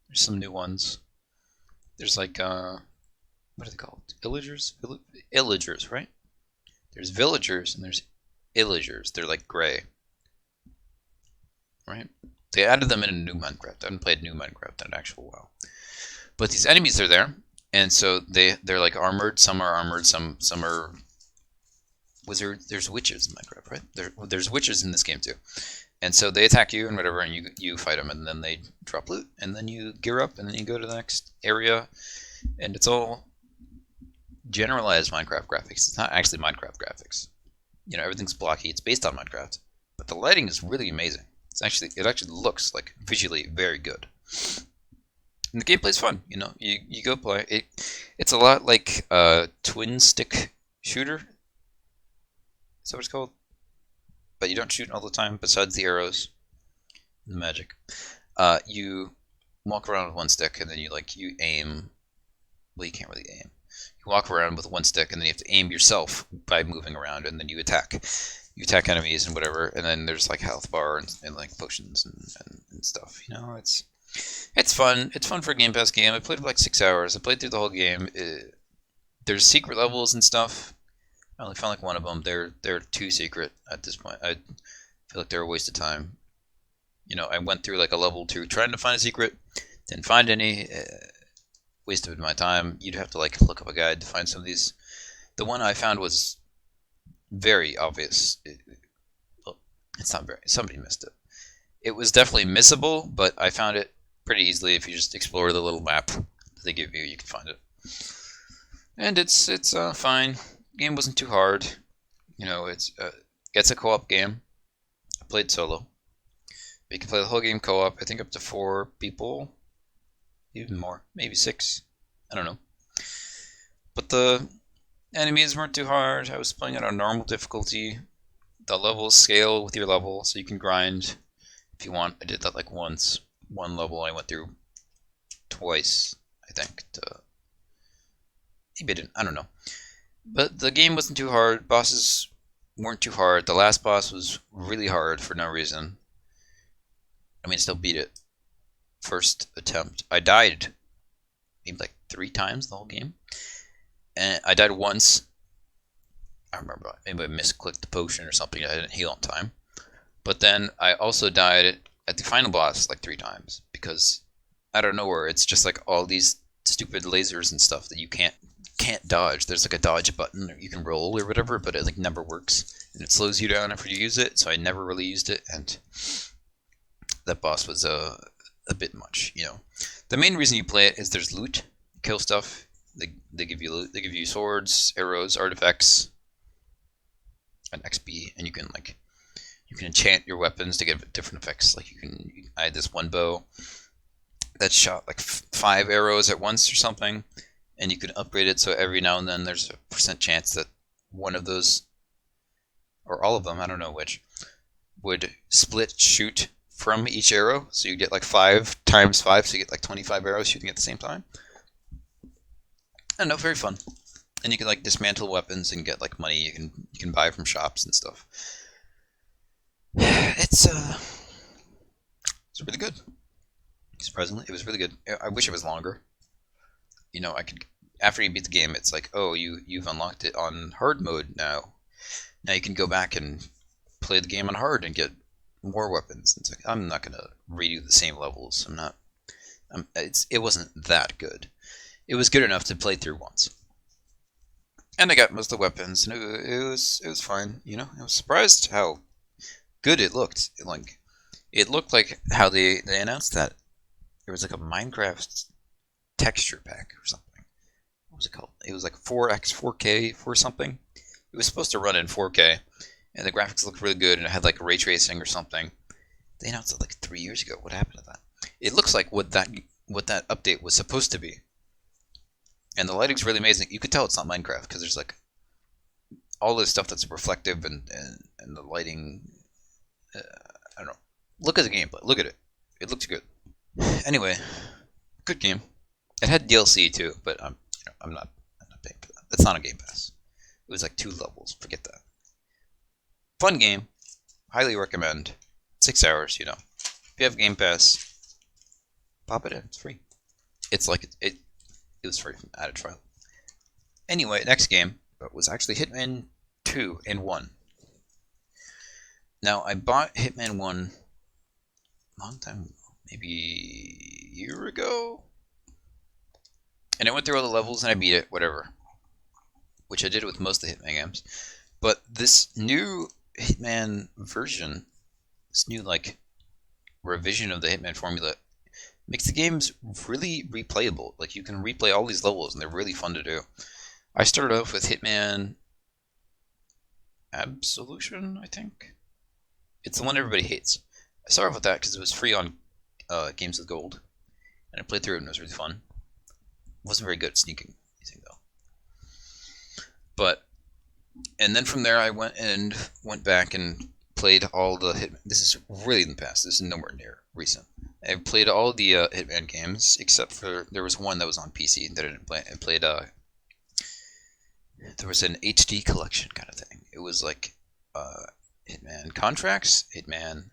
There's some new ones. There's like what are they called? Illagers, right? There's villagers and there's illagers. They're like gray, right? They added them in a new Minecraft. I haven't played new Minecraft in an actual while. But these enemies are there, and so they're like armored. Some are armored. Some are wizards. There's witches in Minecraft, right? There's witches in this game too. And so they attack you and whatever, and you fight them, and then they drop loot, and then you gear up, and then you go to the next area, and it's all generalized Minecraft graphics. It's not actually Minecraft graphics. Everything's blocky. It's based on Minecraft, but the lighting is really amazing. It actually looks like visually very good, and the gameplay's fun. You go play it. It's a lot like a twin stick shooter. Is that what it's called? But you don't shoot all the time, besides the arrows and the magic. You walk around with one stick, and then you aim. Well, you can't really aim. You walk around with one stick, and then you have to aim yourself by moving around, and then you attack. You attack enemies and whatever, and then there's like health bar and like potions and stuff. It's fun. It's fun for a Game Pass game. I played for like 6 hours. I played through the whole game. There's secret levels and stuff. I only found like one of them. They're too secret at this point. I feel like they're a waste of time. I went through like a level 2 trying to find a secret, didn't find any. Waste of my time. You'd have to like look up a guide to find some of these. The one I found was very obvious. Well, it's not very. Somebody missed it. It was definitely missable, but I found it pretty easily if you just explore the little map that they give you. You can find it, and it's fine. The game wasn't too hard. You know, it's a co-op game. I played solo. You can play the whole game co-op. I think up to 4 people, even more, maybe 6. I don't know. But the enemies weren't too hard. I was playing it on normal difficulty. The levels scale with your level, so you can grind if you want. I did that like once. One level I went through twice, I think. Maybe I didn't. I don't know. But the game wasn't too hard. Bosses weren't too hard. The last boss was really hard for no reason. I mean, still beat it. First attempt. I died maybe like 3 times the whole game. And I died once. I remember maybe I misclicked the potion or something. I didn't heal on time. But then I also died at the final boss like 3 times because out of nowhere it's just like all these stupid lasers and stuff that you can't dodge. There's like a dodge button or you can roll or whatever, but it like never works and it slows you down after you use it. So I never really used it, and that boss was a bit much. You know, the main reason you play it is there's loot, kill stuff. They give you loot. They give you swords, arrows, artifacts, and XP, and you can enchant your weapons to get different effects. Like I had this one bow that shot like 5 arrows at once or something, and you can upgrade it so every now and then there's a % chance that one of those, or all of them, I don't know which, would split shoot from each arrow. So you get like 5 times 5, so you get like 25 arrows shooting at the same time. I don't know, very fun. And you can like dismantle weapons and get like money you can buy from shops and stuff. It's really good. Surprisingly, it was really good. I wish it was longer. You know, I could, after you beat the game, it's like, oh, you've unlocked it on hard mode now. Now you can go back and play the game on hard and get more weapons. It's like, I'm not gonna redo the same levels. It wasn't that good. It was good enough to play through once. And I got most of the weapons, and it was fine. You know, I was surprised how good it looked. It looked like how they announced that there was like a Minecraft texture pack or something. What was it called? It was like 4x 4K for something. It was supposed to run in 4K, and the graphics looked really good, and it had like ray tracing or something. They announced it like 3 years ago. What happened to that? It looks like what that update was supposed to be. And the lighting's really amazing. You could tell it's not Minecraft because there's like all this stuff that's reflective and the lighting. I don't know. Look at the gameplay. Look at it. It looks good. Anyway, good game. It had DLC too, but I'm not paying for that. That's not a Game Pass. It was like 2 levels. Forget that. Fun game. Highly recommend. 6 hours. You know, if you have Game Pass, pop it in. It's free. It's like it was free from added trial. Anyway, next game was actually Hitman 2 and 1. Now, I bought Hitman 1 a long time ago, maybe a year ago. And I went through all the levels and I beat it, whatever. Which I did with most of the Hitman games. But this new Hitman version, this new like revision of the Hitman formula, makes the games really replayable. Like you can replay all these levels and they're really fun to do. I started off with Hitman Absolution, I think. It's the one everybody hates. I started off with that because it was free on Games with Gold. And I played through it and it was really fun. Wasn't very good at sneaking, I think, though. But, and then from there I went back and played all the Hitman. This is really in the past. This is nowhere near recent. I played all the Hitman games except for there was one that was on PC that I didn't play. I played there was an HD collection kind of thing. It was like Hitman Contracts, Hitman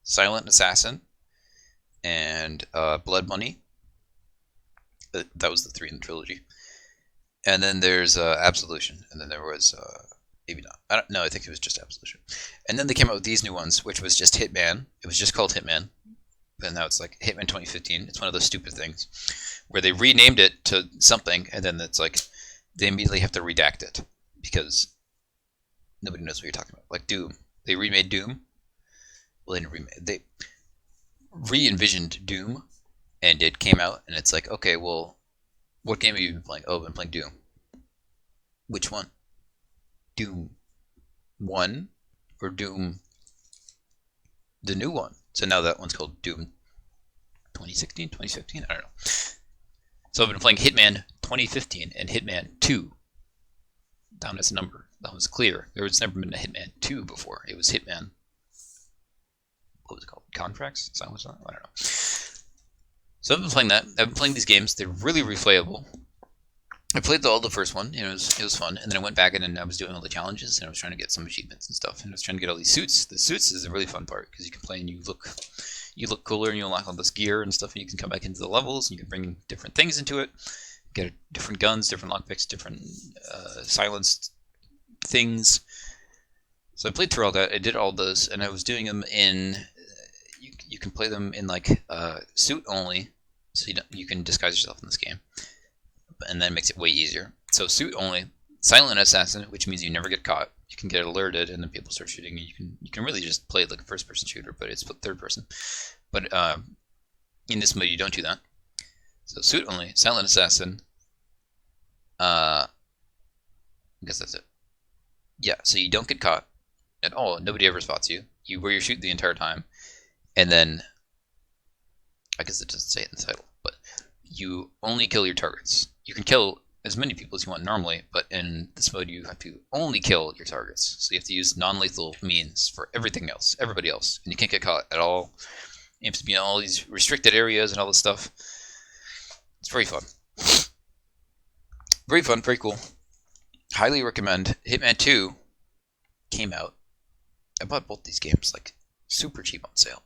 Silent Assassin, and Blood Money. That was the 3 in the trilogy. And then there's Absolution, and then there was maybe not. I think it was just Absolution. And then they came out with these new ones, which was just Hitman. It was just called Hitman. And now it's like Hitman 2015. It's one of those stupid things where they renamed it to something, and then it's like they immediately have to redact it because nobody knows what you're talking about. Like Doom. They remade Doom. well, they re-envisioned Doom, and it came out, and it's like, okay, well, what game have you been playing? Oh, I've been playing Doom. Which one? Doom 1 or Doom the new one? So now that one's called Doom 2016, 2015? I don't know. So I've been playing Hitman 2015 and Hitman 2 down as a number. That was clear. There was never been a Hitman 2 before. It was Hitman. What was it called? Contracts? Is that what it was? I don't know. So I've been playing that. I've been playing these games. They're really replayable. I played all the first one. It was fun, and then I went back in and I was doing all the challenges, and I was trying to get some achievements and stuff, and I was trying to get all these suits. The suits is a really fun part because you can play and you look cooler, and you unlock all this gear and stuff, and you can come back into the levels, and you can bring different things into it, get different guns, different lockpicks, different silenced things. So I played through all that. I did all those, and I was doing them in. You can play them in like suit only, so you can disguise yourself in this game. And then it makes it way easier. So suit only, silent assassin, which means you never get caught. You can get alerted, and then people start shooting. And you can really just play it like a first-person shooter, but it's third person. But in this mode, you don't do that. So suit only, silent assassin. I guess that's it. Yeah. So you don't get caught at all. Nobody ever spots you. You wear your suit the entire time, and then I guess it doesn't say it in the title, but you only kill your targets. You can kill as many people as you want normally, but in this mode you have to only kill your targets. So you have to use non-lethal means for everything else, everybody else, and you can't get caught at all. You have to be in all these restricted areas and all this stuff. It's very fun. Very fun, very cool. Highly recommend. Hitman 2 came out. I bought both these games like super cheap on sale.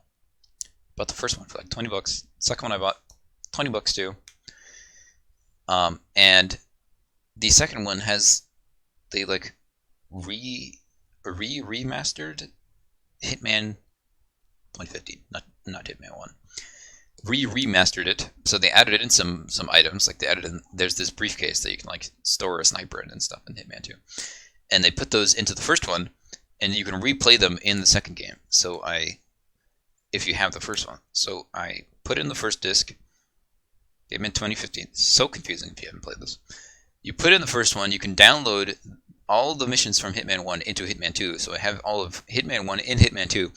Bought the first one for like $20. Second one I bought $20 too. And the second one has they like remastered Hitman 2015, not Hitman 1. Remastered it, so they added in some items, like they added in, there's this briefcase that you can like store a sniper in and stuff in Hitman 2. And they put those into the first one, and you can replay them in the second game. So if you have the first one. So I put in the first disc, Hitman 2015. It's so confusing if you haven't played this. You put in the first one, you can download all the missions from Hitman 1 into Hitman 2. So I have all of Hitman 1 in Hitman 2.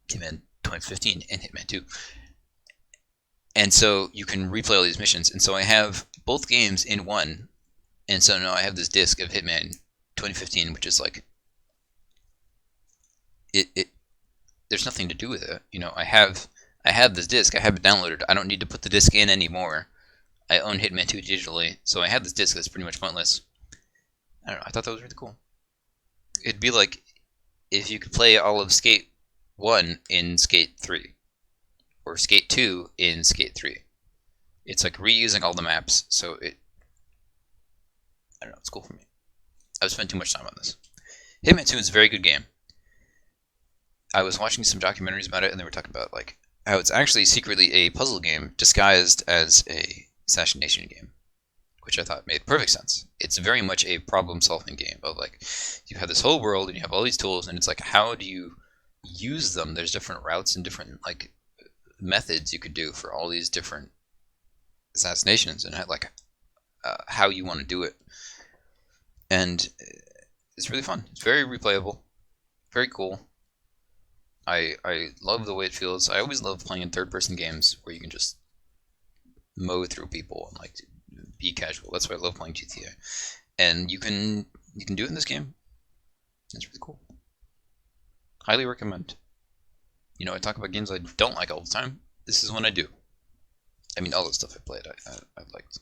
Hitman 2015 and Hitman 2. And so you can replay all these missions. And so I have both games in one. And so now I have this disc of Hitman 2015, which is like there's nothing to do with it. You know, I have this disc. I have it downloaded. I don't need to put the disc in anymore. I own Hitman 2 digitally, so I have this disc that's pretty much pointless. I don't know. I thought that was really cool. It'd be like if you could play all of Skate 1 in Skate 3, or Skate 2 in Skate 3. It's like reusing all the maps, so I don't know. It's cool for me. I've spent too much time on this. Hitman 2 is a very good game. I was watching some documentaries about it, and they were talking about like how it's actually secretly a puzzle game disguised as a assassination game, which I thought made perfect sense. It's very much a problem-solving game of like you have this whole world and you have all these tools, and it's like how do you use them? There's different routes and different like methods you could do for all these different assassinations, and like how you want to do it. And it's really fun. It's very replayable, very cool. I love the way it feels. I always love playing in third-person games where you can just mow through people and like be casual. That's why I love playing GTA. And you can do it in this game. It's really cool. Highly recommend. You know, I talk about games I don't like all the time. This is one I do. I mean, all the stuff I played, I liked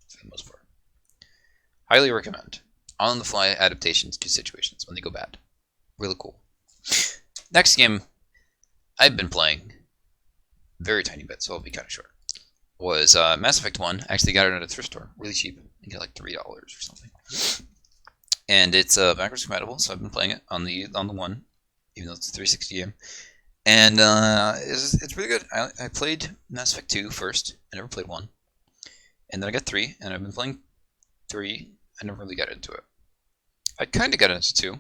for the most part. Highly recommend. On-the-fly adaptations to situations when they go bad. Really cool. Next game I've been playing, very tiny bit, so I'll be kind of short, was Mass Effect 1. Actually got it at a thrift store, really cheap. I get like $3 or something. And it's backwards compatible, so I've been playing it on the one, even though it's a 360 game. And it's really good. I played Mass Effect 2 first. I never played 1. And then I got 3, and I've been playing 3. I never really got into it. I kind of got into 2.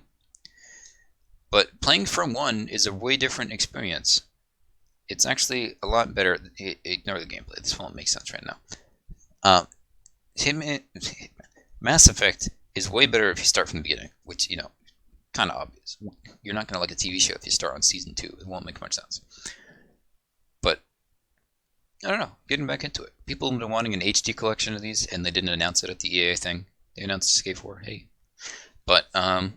But playing from 1 is a way different experience. It's actually a lot better. Ignore the gameplay. This won't make sense right now. Mass Effect is way better if you start from the beginning, which, kind of obvious. You're not going to like a TV show if you start on season 2. It won't make much sense. But I don't know. Getting back into it. People have been wanting an HD collection of these, and they didn't announce it at the EA thing. They announced SK4. Hey. But I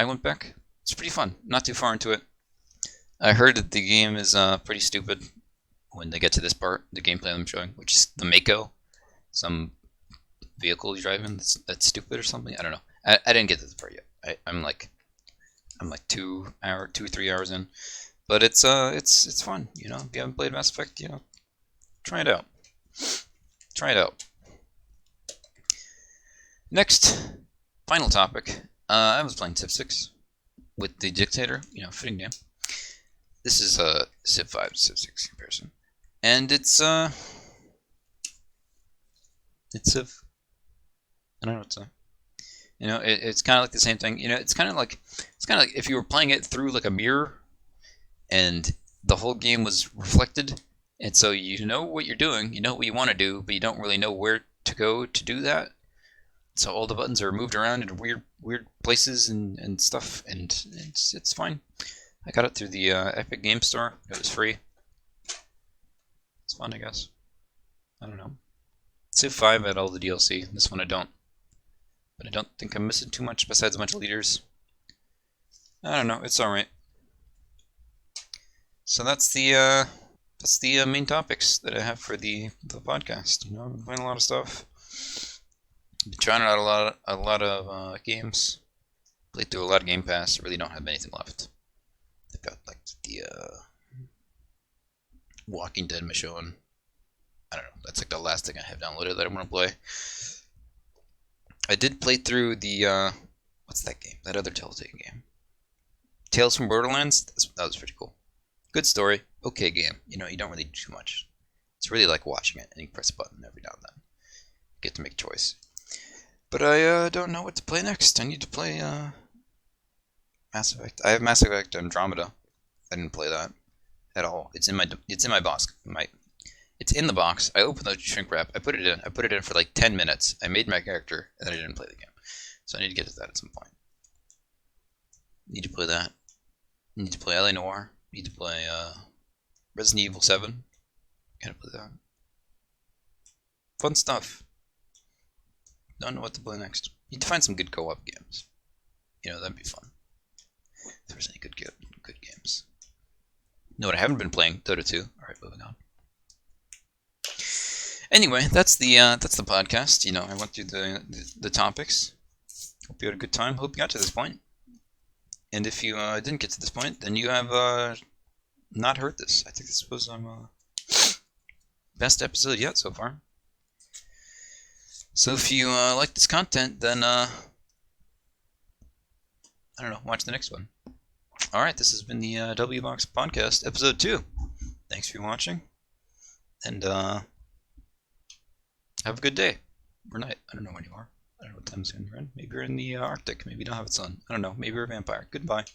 went back. It's pretty fun. Not too far into it. I heard that the game is pretty stupid when they get to this part, the gameplay I'm showing, which is the Mako. Some vehicle you're driving that's stupid or something. I don't know. I didn't get to this part yet. I'm like 3 hours in, but it's fun. If you haven't played Mass Effect, try it out. Try it out. Next, final topic. I was playing Civ 6 with the Dictator. Fitting name. This is a Civ 5 to Civ 6 comparison, and it's Civ. I don't know what to say. It's kind of like the same thing. It's kind of like if you were playing it through like a mirror, and the whole game was reflected, and so you know what you're doing, you know what you want to do, but you don't really know where to go to do that. So all the buttons are moved around in weird places and stuff, and it's fine. I got it through the Epic Game Store. It was free. It's fun, I guess. I don't know. Civ 5 had all the DLC. This one I don't. But I don't think I'm missing too much besides a bunch of leaders. I don't know. It's alright. So that's the main topics that I have for the podcast. I've been playing a lot of stuff. Been trying out a lot of games. Played through a lot of Game Pass. I really don't have anything left. I've got like the Walking Dead Michonne. I don't know. That's like the last thing I have downloaded that I want to play. I did play through the what's that game? That other Telltale game. Tales from Borderlands. That was pretty cool. Good story. Okay game. You don't really do too much. It's really like watching it, and you press a button every now and then. You get to make a choice. But I don't know what to play next. I need to play Mass Effect. I have Mass Effect Andromeda. I didn't play that at all. It's in my box. It's in the box. I opened the shrink wrap. I put it in. I put it in for like 10 minutes. I made my character, and then I didn't play the game. So I need to get to that at some point. Need to play that. Need to play LA Noire. Need to play Resident Evil 7. Gotta play that. Fun stuff. Don't know what to play next. Need to find some good co-op games. That'd be fun. If there's any good games. What I haven't been playing? Dota 2. Alright, moving on. Anyway, that's the podcast. I went through the topics. Hope you had a good time. Hope you got to this point. And if you didn't get to this point, then you have not heard this. I think this was best episode yet so far. So if you like this content, then I don't know, watch the next one. All right, this has been the Wbox podcast, episode 2. Thanks for watching, and have a good day or night. I don't know when you are. I don't know what time zone you're in. Maybe you're in the Arctic. Maybe you don't have it sun. I don't know. Maybe you're a vampire. Goodbye.